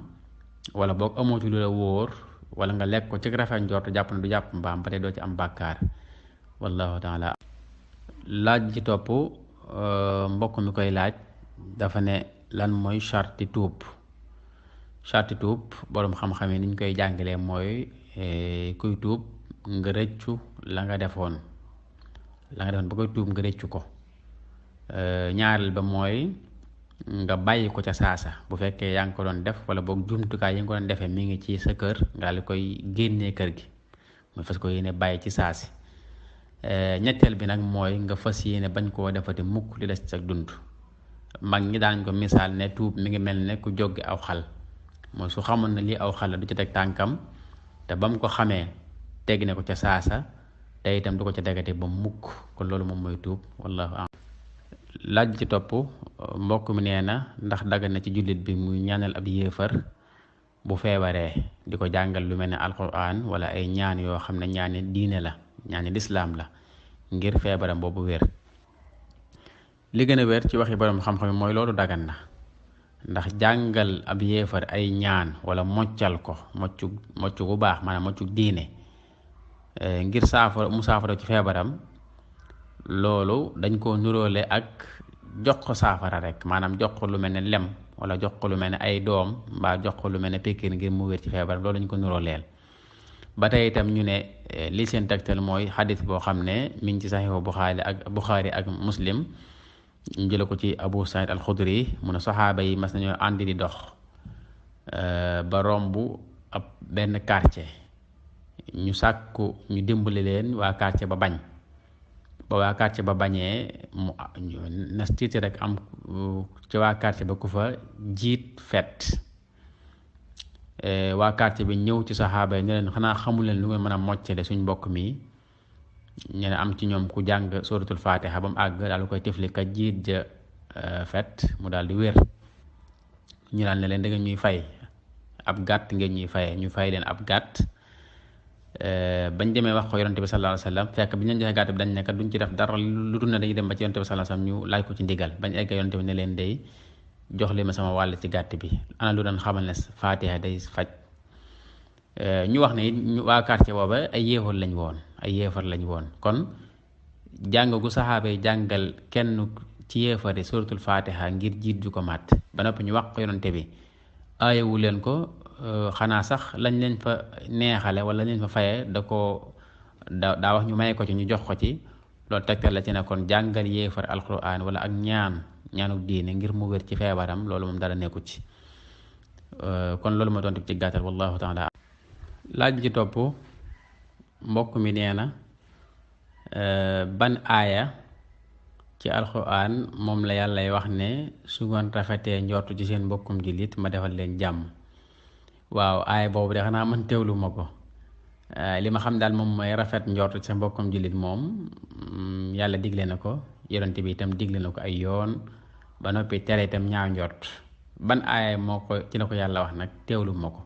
wala boog amoo ci lu la wóor wala nga lekk ko ci rafet njort jàpp na du jàpp mbaam ba tey doo ci am bàkkaar wallahu taala laaj ci topp mbokk mi koy laaj dafa ne lan mooy charti tuub boroom xam-xam yi niñ koy jàngalee mooy kuy tuub nga rëccu la nga defoon ba koy tuub nga rëccu ko ñaareel ba mooy nga bàyyi ko ca saasa bu fekkee yaa ngi ko doon def wala boog jumtukaay yi nga ko doon defee mi ngi ci sa kër nga li koy génnee kër gi mooy fas ko yéene bàyyi ci saasi ñetteel bi nag mooy nga fas yéene bañ koo defati mukk di des sa dund mag ñi daan ko misaal ne tuub mi ngi mel ne ku jóge aw xal mooy su xamoon na lii aw xal la du ci teg tànkam te ba mu ko xamee teg ne ko ca saasa te itam du ko ca tegati ba mukk kon loolu moom mooy tuub wallahu a'lam. laaj ci topp mbokk mi nee na ndax dagan na ci jullit bi muy ñaanal ab yéefar bu feebaree di ko jàngal lu mel ne alquran wala ay ñaan yoo xam ne ñaani diine la ñaani lislaam la ngir feebaram boobu wér. li gën a wér ci waxi borom xam-xam mooy loolu dagan na ndax jàngal ab yéefar ay ñaan wala moccal ko moccu bu baax maanaam moccu diine ngir saafara ci feebaram loolu dañ koo nuróole ak jox ko saafara rek maanaam jox ko lu mel ne lem wala jox ko lu mel ne ay doom mbaa jox ko lu mel ne pikiir ngir mu wér ci feebaram loolu dañ ko nuróoleel ba tey itam ñu ne li seen tegtal mooy xadis boo xam ne mi ngi ci saxiixu Buxaari ak Muslim ñu jële ko ci Abu Saïd al-Xudri mu ne saxaaba yi mas nañoo àndi di dox ba romb ab benn quartier ñu sàkku ñu dimbali leen waa quartier ba bañ ba waa quartier ba bañee mu nas tiiti rek am ci waa quartier ba ku fa jiit fet waa quartier bi ñëw ci saxaaba yi ne leen xanaa xamul leen lu ngeen mën a moccale suñ mbokk mi ñu ne am ci ñoom ku jàng suratul fatiha ba mu àgg daal koy tifli ka jiit ja fet mu daal di wér ñu daal ne leen da ngeen ñuy fay ab gàtt ngeen ñuy faye ñu fay leen ab gàtt bañ demee wax ko yonante bi sallallahu alayhi wasallam fekk bi ñu leen joxe gàtt bi dañ nekk duñ ci def dara lu dul ne dañuy dem ba ci yonante bi sallallahu alayhi wasallam ñu laaj ko ci ndigal bañ egg yonante bi ne leen day jox li ma sama wàll ci gàtt bi ana lu doon xamal ne fatiha day faj ñu wax ne it waa quartier booba ay yéefar lañ woon kon jàng gu saxaaba yi jàngal kenn ci yéefari suratul fatiha ngir jiit ju ko màtt ba noppi ñu wax ko yonante bi aayewu leen ko xanaa sax lañ leen fa neexale wala lañ leen fa faye daa wax ñu may ko ci ñu jox ko ci loolu tegtal la ci ne kon jàngal yéefar alquran wala ak ñaanu diine ngir mu wér ci feebaram loolu moom dara nekku ci kon loolu ma tontu ci gàttal wallahu taala. laaj bi ci topp mbokk mi nee na ban aaya ci alquran moom la yàllay wax ne su ngeen rafetee njortu ci seen mbokkum jullit ma defal leen jàmm. waaw aaya boobu de xanaa man teewlu ma ko li ma xam daal moom mooy rafet njort sa mbokkum jullit moom yàlla digle na ko yonent bi itam digle na ko ay yoon ba noppi tere itam ñaaw njort ban aaya moo ko ci la ko yàlla wax nag teewlu ma ko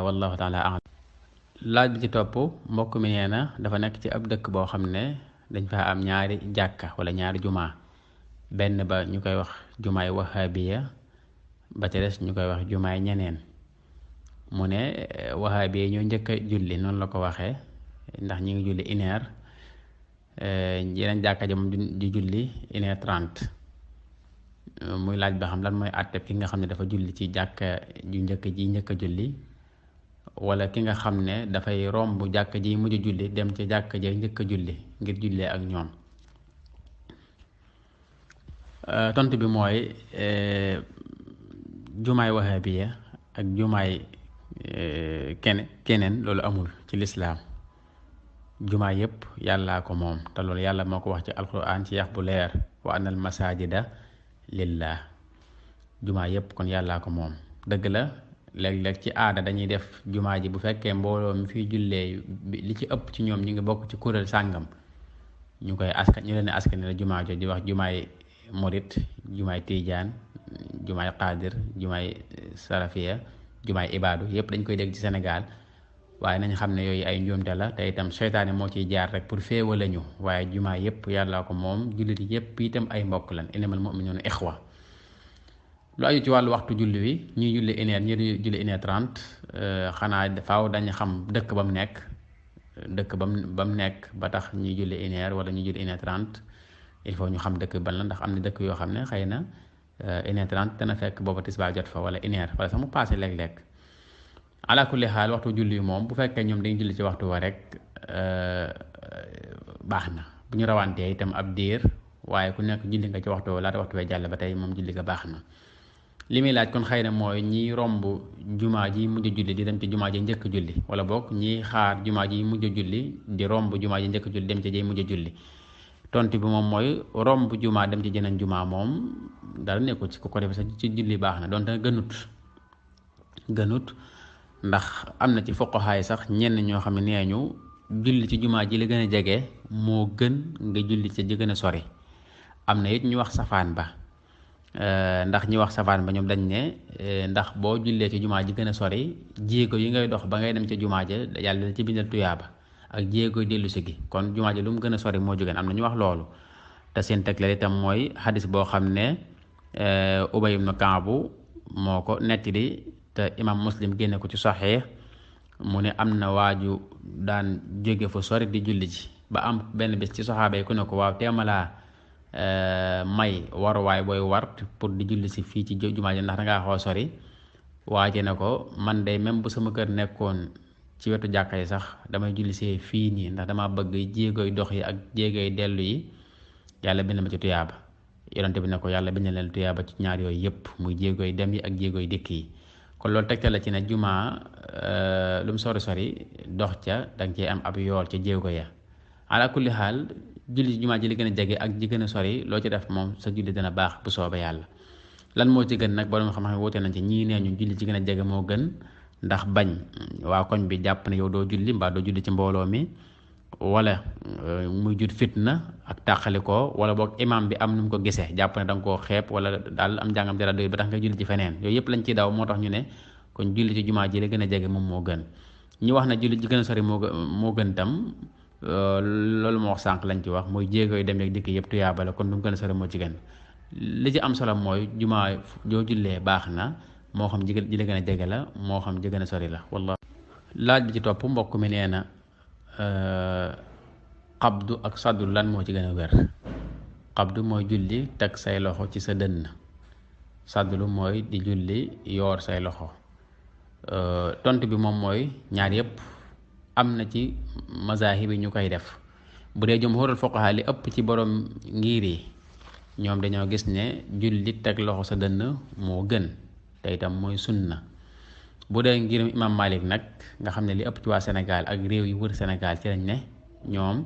wallahu taala a'lam. laaj bi ci topp mbokk mi nee na dafa nekk ci ab dëkk boo xam ne dañ fa am ñaari jàkka wala ñaari jumaa benn ba ñu koy wax jumaay wahabiya ba ca des ñu koy wax jumaay ñeneen mu ne wahabi ñoo njëkk a julli noonu la ko waxee ndax ñi ngi julli 1 heure, yeneen jàkka ja moom di julli 1 heure 30. muy laaj ba xam lan mooy àtte ki nga xam ne dafa julli ci jàkka ju njëkk a julli, wala ki nga xam ne dafay romb jàkka ji mujj julli dem ci jàkka ja njëkk a julli ngir jullee ak ñoom. tontu bi mooy jumaay wahabiya ak jumaay keneen loolu amul ci lislaam. jumaa yépp yàllaa ko moom, te loolu yàlla moo ko wax ci alquran ci yax bu leer, wa anal masajida lillah. jumaa yépp kon yàllaa ko moom. dëgg la léeg-léeg ci aada dañuy def jumaa ji bu fekkee mbooloo mi fiy jullee li ci ëpp ci ñoom ñu ngi bokk ci kuréel sàngam, ñu leen askan la jumaa jooju di wax jumaay morit, jumaay tiijaan, jumaay qaadir, jumaay sarafiya, jumaay ibaadu, yépp dañ koy dégg ci Sénégal. waaye nañ xam ne yooyu ay njuumte la, te itam seytaane moo ciy jaar rek pour féewale ñu. waaye jumaa yépp yàllaa ko moom, jullit yépp itam ay mbokk lan, innamal mu'minuuna ixwa. lu aju ci wàllu waxtu julli wi, ñuy julli 1 heure ñi julli 1 heure 30, xanaa faaw dañ xam dëkk ba mu nekk ba tax ñuy julli 1 heure wala ñuy julli 1 heure 30. il faut ñu xam dëkk ban la, ndax am na dëkk yoo xam ne xëy na 1 heure 30 dana fekk booba tisbaar jot fa, wala 1 heure wala sax mu passé léeg-léeg. ala kulli xaal waxtu julli moom bu fekkee ñoom dañuy julli ci waxtu wa rek baax na, bu ñu rawantee itam ab diir, waaye ku nekk julli nga ci waxtu wa laata waxtu wee jàll ba tey moom julli nga baax na. li muy laaj kon xëy na mooy ñiy romb jumaa ji mujj julli di dem ci jumaa ji njëkk julli, wala boog ñiy xaar jumaa ji mujj julli di romb jumaa ji njëkk julli dem ci ji mujj julli. tontu bi moom mooy romb jumaa dem ci jeneen jumaa moom dara nekkul ci ku ko defee sax ci julli baax na, donte gënut ndax am na ci fuqahaa yi sax ñenn ñoo xam ne nee ñu julli ci jumaa ji la gën a jege moo gën nga julli ci ji gën a sori. am na it ñu wax safaan ba, ndax ñi wax safaan ba ñoom dañ ne ndax boo jullee ci jumaa ji gën a sori, jéego yi ngay dox ba ngay dem ca jumaa ja yàlla ci bindal tuyaaba ak jéego dellu si gi, kon jumaa ji lu mu gën a sori moo jógeen. am na ñu wax loolu, te seen tegleel itam mooy xadis boo xam ne Ubay ibn Ka'b moo ko nettali, te imam Muslim génne ko ci Sahih, mu ne am na waaju daan jóge fa sori di julli ji, ba am benn bés ci saxaaba yi ku ne ko waaw teemalaa may waruwaay booy war pour di julli si fii ci jumaa ji ndax dangaa xaw sori. waaje ne ko man de même bu sama kër nekkoon ci wetu jàkka yi sax damay julli see fii nii, ndax dama bëgg jéegoy dox yi ak jéegoy dellu yi yàlla bind ma ci tuyaaba. yonente bi ne ko yàlla bind leen tuyaaba ci ñaar yooyu yépp, muy jéegoy dem yi ak jéegoy dikk yi. kon loolu tegtal la ci ne jumaa lu mu sori dox ca danga cee am ab yool ca jéego ya. ala kulli xaal julli ci jumaa ji li gën a jege ak ji gën a sori loo ci def moom sa julli dana baax bu soobee yàlla. lan moo ci gën nag borom xam-xam wute nañ ci, ñii nee ñu julli ci gën a jege moo gën ndax bañ waa koñ bi jàpp ne yow doo julli mbaa doo julli ci mbooloo mi, wala muy jur fitna ak tàqali ko, wala boog imam bi am nu mu ko gisee jàpp ne da nga koo xeeb, wala daal am njàngam dara doy ba tax nga julli ci feneen. yooyu yëpp lañ ciy daw, moo tax ñu ne kon julli ci jumaa ji la gën a jege moom moo gën. ñu wax na julli ci gën a sori moo gën tam, loolu moo wax sànq lañ ci wax, mooy jéego yi dem ak dikk yëpp tuyaaba la, kon lu mu gën a sori moo ci gën. li ci am solo mooy jumaa joo jullee baax na, moo xam ji la gën a jege la, moo xam ji gën a sori la. wallah laaj bi ci topp mbokk mi nee na xabdu ak saddu lan moo ci gën a wér. xabdu mooy julli teg say loxo ci sa dënn, saddu mooy di julli yoor say loxo. tontu bi moom mooy ñaar yépp am na ci mazahib yi ñu koy def. bu dee jumhurul fuqaha li ëpp ci borom ngir yi ñoom dañoo gis ne julli teg loxo sa dënn moo gën, te itam mooy sunna. bu dee ngirum imam Malik nag nga xam ne li ëpp ci waa Sénégal ak réew yi wër Sénégal ci lañ ne, ñoom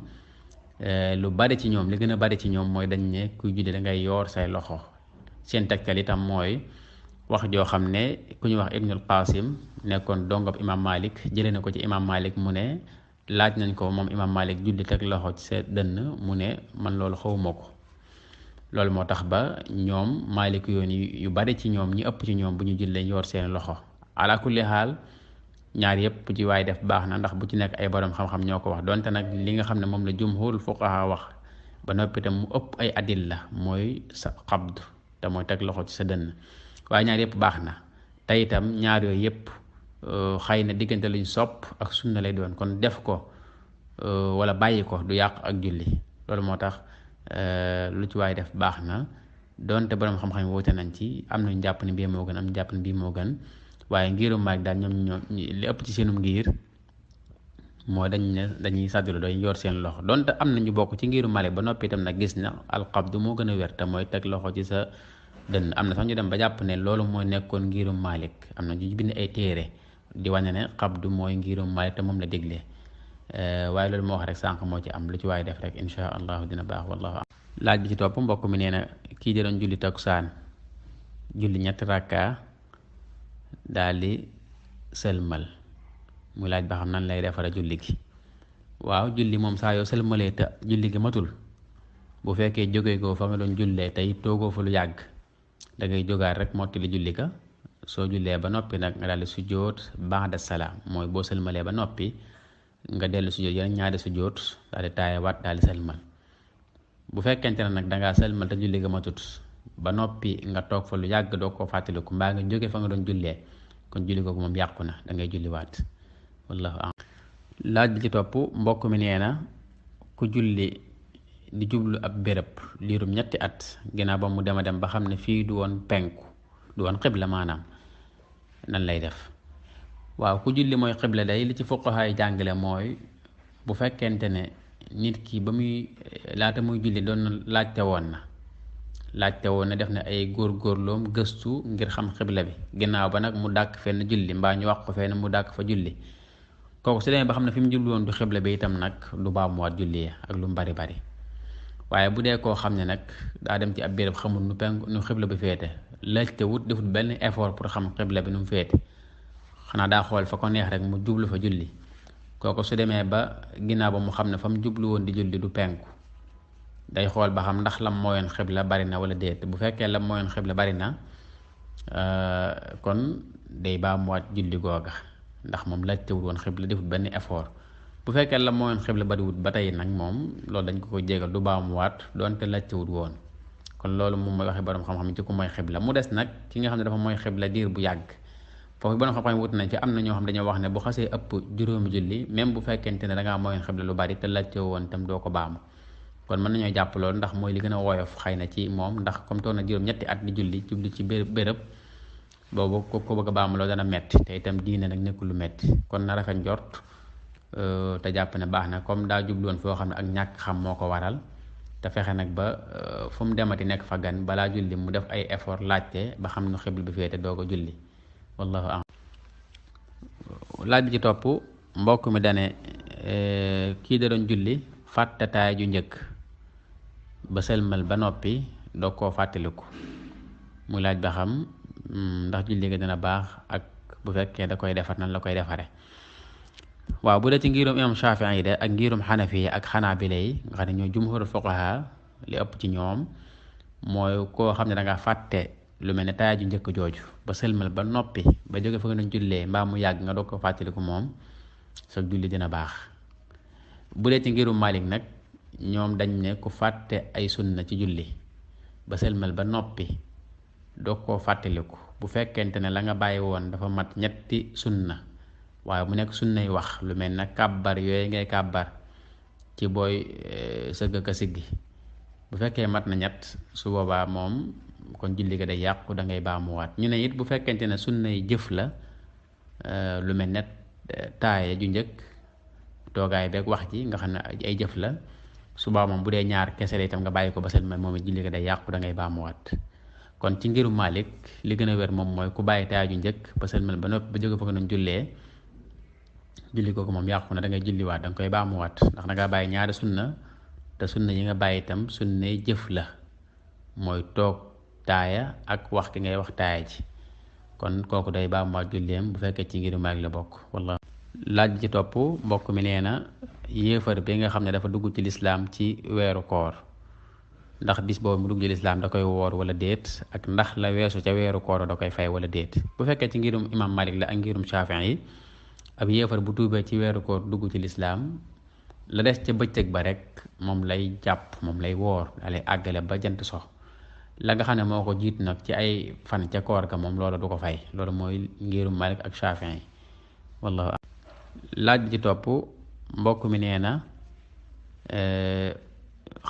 lu bari ci ñoom li gën a bari ci ñoom mooy dañ ne kuy julli da ngay yoor say loxo. seen tegtal itam mooy wax joo xam ne ku ñuy wax Ibnul Qasim nekkoon dongab imam Malik jëlee na ko ci imam Malik, mu ne laaj nañ ko moom imam Malik julli teg loxo ci sa dënn, mu ne man loolu xawuma ko. loolu moo tax ba ñoom Malik yoon yu bari ci ñoom ñi ëpp ci ñoom bu ñu jullee yoor seen loxo. ala kulli xaal ñaar yëpp bu ci waay def baax na, ndax bu ci nekk ay borom xam-xam ñoo ko wax, donte nag li nga xam ne moom la jumhurul fuqaha wax ba noppi tam mu ëpp ay adilla mooy sa xabd, te mooy teg loxo ci sa dënn. waaye ñaar yëpp baax na, te itam ñaar yooyu yëpp xëy na diggante luñ sopp ak sunna lay doon, kon def ko wala bàyyi ko du yàq ak julli. loolu moo tax lu ci waay def baax na donte borom xam-xam yi woote nañ ci am nañu jàpp ne bii moo gën am ñu jàpp ne bii moo gën waaye ngirum Maalik daal ñoom li ëpp ci seenum ngir mooy dañuy sàddulu doy yor seen loxo donte am na ñu bokk ci ngirum Maalik ba noppi itam nag gis na alqabdu moo gën a wér te mooy teg loxo ci sa dënn. am na sax ñu dem ba jàpp ne loolu mooy nekkoon ngirum Maalik am na ñu bind ay téere di wane ne qabdu mooy ngirum Maalik te moom la déglee waaye loolu moo wax rek sànq moo ci am lu ci waaye def rek insha allahu dina baax wallahu am. laaj bi ci topp mbokk mi nee na kii di doon julli takkusaan julli ñetti rakka daal di sëlmal mu laaj ba xam nan lay defara julli gi. waaw julli moom saa yoo sëlmalee te julli gi matul bu fekkee jógee ko fa nga doon jullee tey toogoo fa lu yàgg da ngay jógaat rek mottali julli ka soo jullee ba noppi nag nga daal di sujjóot ba'da salaam mooy boo sëlmalee ba noppi nga dellu sujjóot yeneen ñaari sujjóot daal di taayawaat daal di sëlmal. bu fekkente ne nag dangaa sëlmal te julli ga matut ba noppi nga toog fa lu yàgg doo koo fàttaliku mbaa nga jóge fa nga doon jullee kon julli googu moom yàqu na da ngay julliwaat wallahu a'lam. laaj bi ci topp mbokk mi nee na ku julli di jublu ab béréb liirum ñetti at ginnaaw ba mu dem ba xam ne fii du woon penku du woon xibla maanaam nan lay def. waaw ku julli mooy xibla day li ci fuqaha yi jàngale mooy bu fekkente ne nit ki ba muy laata muy julli doon laajte woon na def na ay góorgóorloom gëstu ngir xam xibla bi ginnaaw ba nag mu dàkk fenn julli mbaa ñu wax ko fenn mu dàkk fa julli kooku su demee ba xam ne fi mu jublu woon du xibla bi itam nag du baamuwaat julli ak lu mu bari waaye bu dee koo xam ne nag daa dem ci ab béréb xamul nu xibla bi féete laajte wut defut benn effort pour xam xibla bi nu mu féete xanaa daa xool fa ko neex rek mu jublu fa julli kooku su demee ba ginnaaw ba mu xam ne fa mu jublu woon di julli du penku day xool ba xam ndax lam mooyoon xibla bari na wala déet bu fekkee lam mooyoon xibla bari na kon day baamuwaat julli googa ndax moom laajtewut woon xibla defut benn effort. bu fekkee lam mooyoon xibla bariwut ba tey nag moom loolu dañ ko jégal du baamuwaat doonte laajtewut woon kon loolu moom mooy waxee borom xam-xam ci ku mooy xibla. mu des nag ki nga xam ne dafa mooy xibla diir bu yàgg foofu borom xam-xam wut nañ ci am na ñoo xam dañoo wax ne bu xasee ëpp juróomi julli même bu fekkente ne dangaa mooyoon xibla lu bari te laajtewu woon tam doo ko baamu kon mën nañoo jàpp loolu ndax mooy li gën a woyof xëy na ci moom ndax comme toog na juróom ñetti at di julli jubli ci béréb boobu ko bëgg a baamu loolu dana metti te itam diine nag nekkul lu metti kon na rafet njort te jàpp ne baax na comme daa jublu woon foo xam ne ak ñàkk xam moo ko waral te fexe nag ba fu mu demati nekk fa gan balaa julli mu def ay effort laajte ba xam nu xibla bi féete doo ko julli wallahu a'lam. laaj bi ci topp mbokk mi dane kii da doon julli fàtte taaya ju njëkk ba sëlmal ba noppi doo koo fàttaliku muy laaj ba xam ndax julli ga dina baax ak bu fekkee da koy defar nan la koy defare. waaw bu dee ci ngirum imam Shaafi'i yi de ak ngirum Xanafi ak Xanaabila yi nga xam ne ñoo jumhur fuqaha li ëpp ci ñoom mooy koo xam ne dangaa fàtte lu mel ne taaya ju njëkk jooju ba sëlmal ba noppi ba jóge fa nga doon jullee mbaa mu yàgg nga doog ko fàttaliku moom sa julli dina baax. bu dee ci ngirum Malik nag ñoom dañ ne ku fàtte ay sunna ci julli ba sëlmal ba noppi doog koo fàttaliku bu fekkente ne la nga bàyyi woon dafa mat ñetti sunna waaye mu nekk sunnay wax lu mel ne kàbbar yooyu ngay kàbbar ci booy sëgg ka siggi bu fekkee mat na ñett su boobaa moom kon julli ga day yàqu da ngay baamuwaat. ñu ne it bu fekkente ne sunnay jëf la lu mel ne taaya ju njëkk toogaay beeg wax ji nga xam ne ay jëf la suba moom bu dee ñaar kese la itam nga bàyyi ko ba sëlmal moom it julli ga day yàqu da ngay baamuwaat. kon ci ngiru Malik li gën a wér moom mooy ku bàyyi taaya ju njëkk ba sëlmal ba noppi ba jóge fa nga doon jullee julli kooku moom yàqu na da ngay julliwaat da nga koy baamuwaat ndax da ngaa bàyyi ñaari sunna te sunna yi nga bàyyi itam sunna jëf la mooy toog taaya ak wax ki ngay wax taaya ji kon kooku day baamuwaat julleem bu fekkee ci ngiru Malik la bokk walla. laaj bi ci topp mbokk mi nee na yéefar bi nga xam ne dafa dugg ci lislaam ci weeru koor ndax bis boobu mu dugg ci lislaam da koy woor wala déet ak ndax la weesu ca weeru koor da koy fay wala déet. bu fekkee ci ngirum imam Malik la ak ngirum Shaafi'i yi ab yéefar bu tuubee ci weeru koor dugg ci lislaam la des ca bëccëg ba rek moom lay jàpp moom lay woor da lay àggale ba jant sox la nga xam ne moo ko jiit nag ci ay fan ca koor ga moom loolu du ko fay loolu mooy ngirum Malik ak Shaafi'i yi wallahu. laaj bi ci topp mbokk mi nee na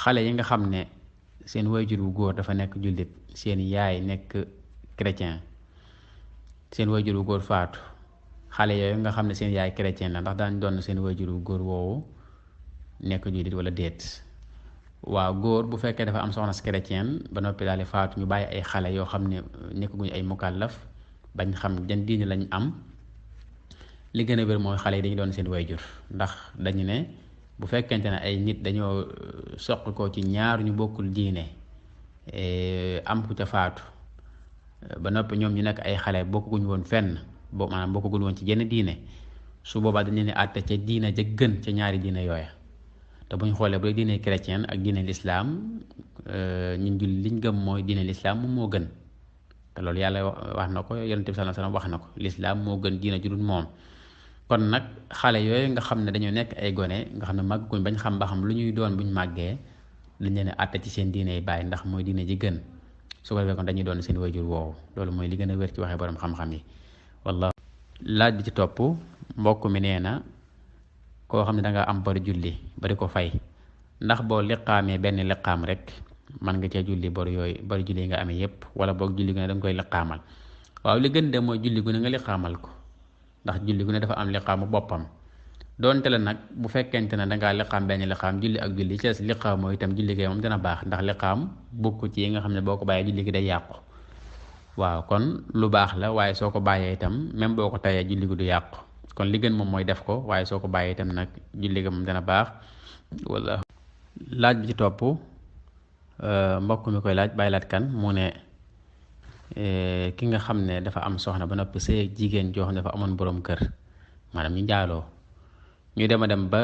xale yi nga xam ne seen wayjur wu góor dafa nekk jullit seen yaay nekk chrétien seen wayjur wu góor faatu xale yooyu nga xam ne seen yaay chrétien la ndax daañ doon seen wayjur wu góor woowu nekk jullit wala déet. waaw góor bu fekkee dafa am soxna si chrétien ba noppi daal di faatu ñu bàyyi ay xale yoo xam ne nekkaguñu ay mukallaf bañ xam jan diine lañ am, li gën a wér mooy xale yi dañu doon seen wayjur, ndax dañu ne bu fekkente ne ay nit dañoo soq ko ci ñaar ñu bokkul diine am ku ca faatu ba noppi ñoom ñu nekk ay xale bokkuñu woon fenn maanaam bokkugul woon ci jenn diine, su boobaa dañu ne àtte ca diine ja gën ca ñaari diine yooya. te bu ñu xoolee bu dee diine chrétien ak diine lislaam ñun julli liñ gëm mooy diine lislaam moom moo gën, te loolu yàlla wax na ko, yonent bi sallallahu alayhi wasallam wax na ko, lislaam moo gën diine ju dul moom. kon nag xale yooyu nga xam ne dañoo nekk ay gone nga xam ne màgguñ bañ xam ba xam lu ñuy doon buñ màggee dañ leen àtte ci seen diine yi bàyyi ndax mooy diine ji gën, su ko defee kon dañuy doon seen wayjur woowu. loolu mooy li gën a wér ci waxee borom xam-xam yi. wallah laaj bi ci topp mbokk mi nee na koo xam ne danga am bari julli bari ko fay, ndax boo liqaamee benn liqaam rek man nga cee julli bari yooyu bari julli nga amee yépp, wala boog julli gu ne danga koy liqaamal. waaw li gën de mooy julli gu ne nga liqaamal ko, ndax julli gu ne dafa am liqaamu boppam. doonte la nag bu fekkente ne dangaa liqaam benn liqaam julli ak julli ci des liqaamoo itam julli gi moom dina baax, ndax liqaam bokk ci yi nga xam ne boo ko bàyyee julli gi day yàqu. waaw kon lu baax la, waaye soo ko bàyyee itam même boo ko tayee julli gi du yàqu, kon li gën moom mooy def ko, waaye soo ko bàyyee itam nag julli gi moom dana baax. wala laaj bi ci topp mbokk mi koy laaj bàyyi laat kan mu ne ki nga xam ne dafa am soxna ba noppi sëy ak jigéen joo xam ne dafa amoon borom kër, maanaam ñu njaaloo, ñu dem a dem ba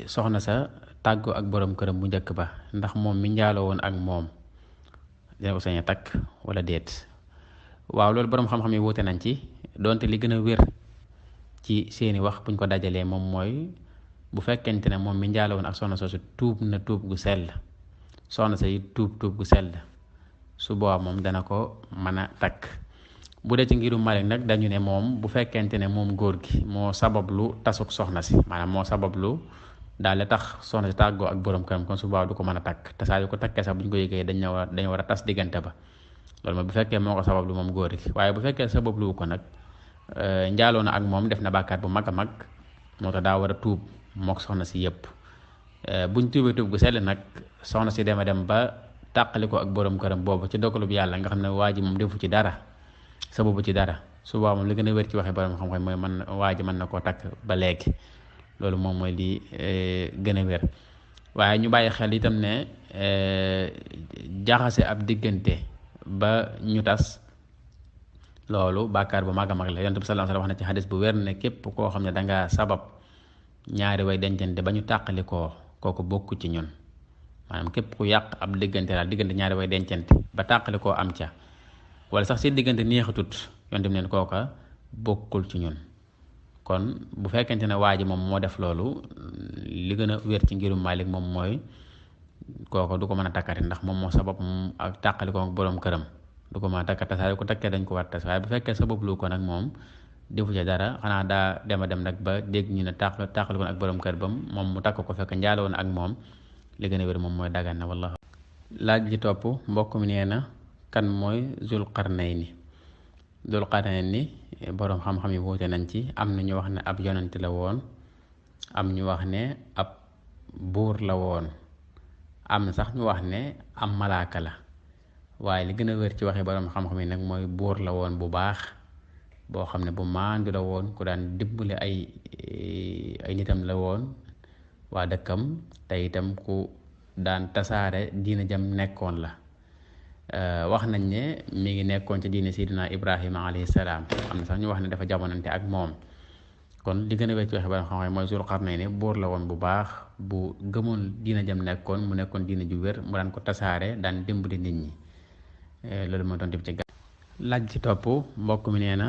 soxna sa tàggoo ak borom këram bu njëkk ba, ndax moom mi njaaloo woon ak moom dina ko sañ a takk wala déet. waaw loolu borom xam-xam yi wuute nañ ci, donte li gën a wér ci seeni wax buñ ko dajalee moom mooy bu fekkente ne moom mi njaaloo woon ak soxna soosu tuub na tuub gu sell, soxna sa yi tuub gu sell, su boobaa moom dana ko mën a takk. bu dee ci ngirum Malik nag dañu ne moom bu fekkente ne moom góor gi moo sabablu tasuk soxna si, maanaam moo sabablu daal di tax soxna si tàggoo ak borom këram, kon su boobaa du ko mën a takk, te saa yu ko takkee sax bu ñu ko yëgee dañu war a tas diggante ba. loolu mooy bu fekkee moo ko sabablu moom góor gi, waaye bu fekkee sabablu ko nag njaaloo na ak moom def na bàkkaat bu mag a mag, moo tax daa war a tuub mook soxna si yëpp. buñ tuubee tuub gu sell nag soxna si dem ba tàqali ko ak borom këram boobu ci dogalu bi yàlla nga xam ne waa ji moom defu ci dara, sababu ci dara, su boobaa moom li gën a wér ci waxee borom xam-xam mooy waa ji mën na koo takk ba léegi. loolu moom mooy li gën a wér. waaye ñu bàyyi xel itam ne jaxase ab diggante ba ñu tas, loolu bàkkaar bu mag a mag la. Yonent bi sallallahu alayhi wa sallam wax na ci xadis bu wér ne képp koo xam ne dangaa sabab ñaari way dencante ba ñu tàqali koo, kooku bokku ci ñun. maanaam képp ku yàq ab diggante daal diggante ñaari way dencante ba tàqali koo am ca, wala sax seen diggante neexatut, Yonent bi neen kooka bokkul ci ñun. kon bu fekkente ne waa ji moom moo def loolu, li gën a wér ci ngirum Malik moom mooy kooka du ko mën a takkati, ndax moom moo sabab ak tàqali ko ak borom këram, du ko mën a takkati. saa yu ko takkee dañ ko war tas, waaye bu fekkee sabab lu ko nag moom defu ca dara, xanaa daa dem a dem nag ba dégg ñu ne tàqali ko ak borom kër bam moom mu takk ko fekk njaaloo na ak moom, li gën a wér moom mooy dagan na. wallahu laaj bi ci topp mbokk mi nee na kan mooy Zul Qarnayni. Zul Qarnayni boroom xam-xam yi wuute nañ ci, am na ñu wax ne ab yonent la woon, am ñu wax ne ab buur la woon, am na sax ñu wax ne am malaaka la, waaye li gën a wér ci waxi boroom xam-xam yi nag mooy buur la woon bu baax, boo xam ne bu maandu la woon, ku daan dimbali ay nitam la woon, waa dëkkam, te itam ku daan tasaare diina jam nekkoon la. wax nañ ne mi ngi nekkoon ci diine Seydina Ibrahima alayhi salaam, am na sax ñu wax ne dafa jamonante ak moom. kon li gën a wér ci waxe ba xam-xam mooy Zul Qarnayni buur la woon bu baax, bu gëmoon diina jam nekkoon, mu nekkoon diina ju wér, mu daan ko tasaare, daan dimbali nit ñi. loolu moo doon def ci gàtt. laaj ci topp mbokk mi nee na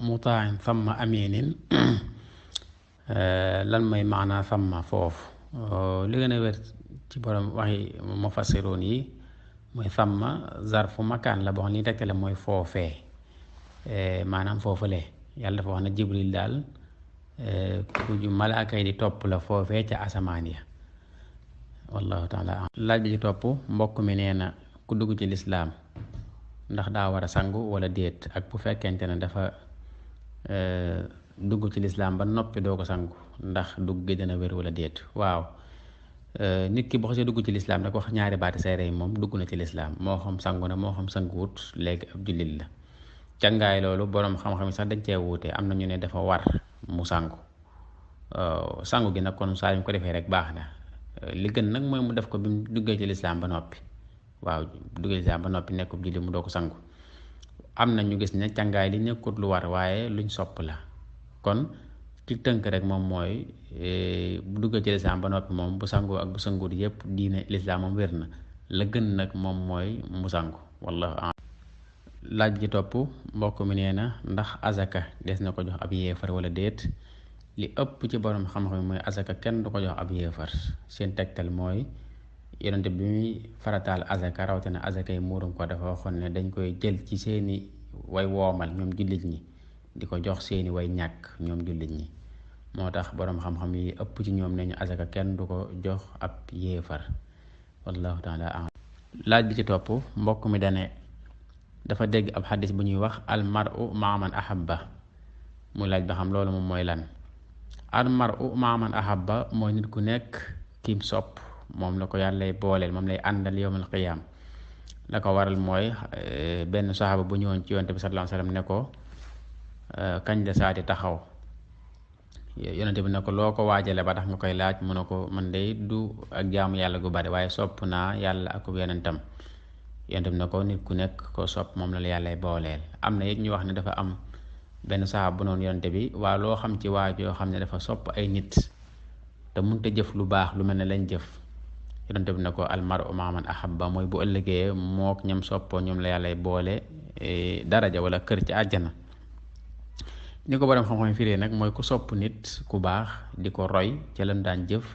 mutaan samma aminin lan mooy maanaa samma foofu. li gën a wér ci borom waxi mufassiroon yi mooy samma zarfu makaan la boo xam ne li tegtale mooy foofee, maanaam foofule. yàlla dafa wax na Jibril daal ku ju malaaka yi di topp la foofee ca asamaan ya. wallahu taala am. Laaj bi ci topp mbokk mi nee na ku dugg ci lislaam ndax daa war a sangu wala déet, ak bu fekkente ne dafa dugg ci lislaam ba noppi doo ko sangu ndax dugg gi dana wér wala déet. Waaw, nit ki boo xasee dugg ci lislaam rek wax ñaari baati seere yi moom dugg na ci lislaam, moo xam sangu na moo xam sanguwut léegi ab jullit la. Càngaay loolu boroom xam-xam yi sax dañ cee wuute, am na ñu ne dafa war mu sangu. Sangu gi nag kon saa yu ko defee rek baax na. Li gën nag mooy mu def ko bi mu duggee ci lislaam ba noppi. Waaw, duggee ci lislaam ba noppi nekkub jullit mu doo ko sangu. Am na ñu gis ne càngaay li nekkut lu war waaye luñ sopp la. Kon ci tënk rek moom mooy bu duggee ci lislaam ba noppi moom bu sangoo ak bu sanguwut yépp diine lislaam moom wér na. La gën nag moom mooy mu sangu. wallahu a'lam. Laaj ji topp mbokk mi nee na ndax azaka des na ko jox ab yéefar wala déet. Li ëpp ci borom xam-xam mooy azaka kenn du ko jox ab yéefar. Seen tegtal mooy yonente bi muy farataal azaka rawatina azaka yi muurum ko dafa waxoon ne dañ koy jël ci seeni way woomal ñoom jullit ñi di ko jox seeni way ñàkk ñoom jullit ñi. moo tax borom xam-xam yi ëpp ci ñoom ne ñu azaka kenn du ko jox ab yéefar. wallahu taala a'lam. Laaj bi ci topp mbokk mi dane dafa dégg ab xadis bu ñuy wax al mar'u ma'a man ahabba. mu laaj ba xam loolu moom mooy lan. al mar'u ma'a man ahabba mooy nit ku nekk kim sopp moom la ko yàlla lay booleel, moom lay àndal yawmal qiyaam. la ko waral mooy benn saxaaba bu ñëwoon ci yonent bi sallallahu alayhi wasallam ne ko kañ la saati taxaw. yonent bi ne ko loo ko waajale ba tax nga koy laaj, mu ne ko man de du ak jaamu yàlla gu bari waaye sopp naa yàlla ak yonentam. yonent bi ne ko nit ku nekk ko sopp moom la yàlla lay booleel. am na it ñu wax ne dafa am benn saxaaba bu noonu yonent bi waa loo xam ci waaj yoo xam ne dafa sopp ay nit te mënta jëf lu baax lu mel ne lañ jëf. yonent bi ne ko al mar'u ma'a man ahabba mooy bu ëllëgee mook ñam soppoo ñoom la yàlla boole daraja wala kër ci àjjana. ni ko borom xam-xam firee nag mooy ku sopp nit ku baax di ko roy ci lam daan jëf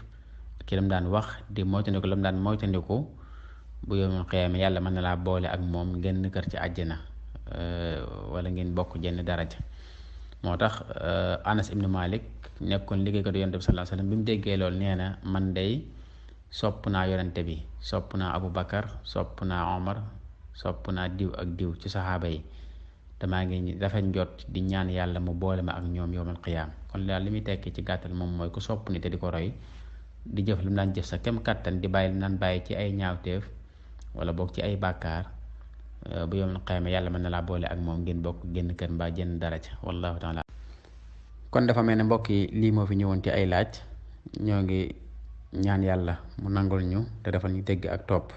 ci lam daan wax di moytandiku lam daan moytandiku, bu yawmal qiyaama yàlla mën na laa boole ak moom genn kër ci àjjana wala ngeen bokk jenn daraja. moo tax Anas ibnu Malik nekkoon liggéeykatu yonent bi sallallahu alayhi wasallam bi mu déggee loolu nee na man day sopp naa yonente bi, sopp naa Abu Bakar, sopp naa Omar, sopp naa diw ak diw ci saxaaba yi, te maa ngi rafet njot di ñaan yàlla mu boole ma ak ñoom yawmal qiyaam. kon daal li muy tekki ci gàttal moom mooy ku sopp ni te di ko roy di jëf lu mu daan jëf sa kem kàttan di bàyyi lu mu daan bàyyi ci ay ñaawteef wala boog ci ay bàkkaar, bu yawmal qiyaama yàlla mën na laa boole ak moom ngeen bokk génn kër mbaa jenn daraja. wallahu taala. kon dafa mel ne mbokk yi lii moo fi ñëwoon ci ay laaj. ñoo ngi ñaan yàlla mu nangul ñu te defal ñu dégg ak topp.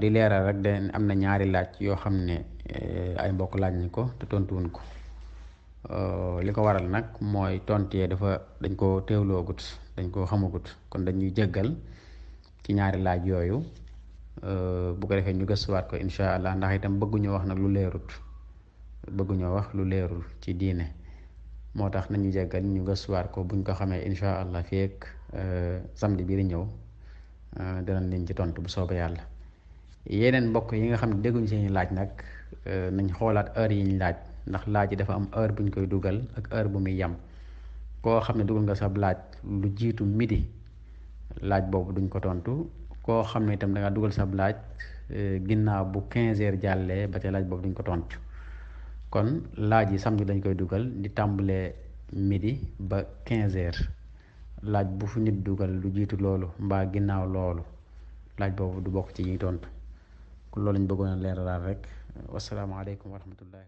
di leeral rek de am na ñaari laaj yoo xam ne ay mbokk laaj nañ ko te tontuwuñ ko. li ko waral nag mooy tontee dañ ko teewloogut, dañ ko xamagut, kon dañuy jéggal ci ñaari laaj yooyu. bu ko defee ñu gëstuwaat ko insha allah, ndax itam bëgguñoo wax nag lu leerut, bëgguñoo wax lu leerul ci diine. moo tax nañu jéggal ñu gëstuwaat ko, buñ ko xamee insha allah fii ak samedi bii di ñëw danañ leen ci tontu bu soobee yàlla. yeneen mbokk yi nga xam ne dégguñu seeni laaj nag nañ xoolaat heure yi ñu laaj, ndax laaj yi dafa am heure buñ koy dugal ak heure bu muy yem. koo xam ne dugal nga sab laaj lu jiitu midi, laaj boobu duñ ko tontu. koo xam ne itam da nga dugal sab laaj ginnaaw bu 15 heures jàllee ba ca laaj boobu duñ ko tontu. kon laaj yi samedi lañ koy dugal di tàmbalee midi ba 15 heures. laaj bu fi nit dugal lu jiitu loolu mbaa ginnaaw loolu, laaj boobu du bokk ci ñuy tontu. kon loolu lañ bëggoon a leeralal rek. wasalaamaaleykum wa rahmatullahi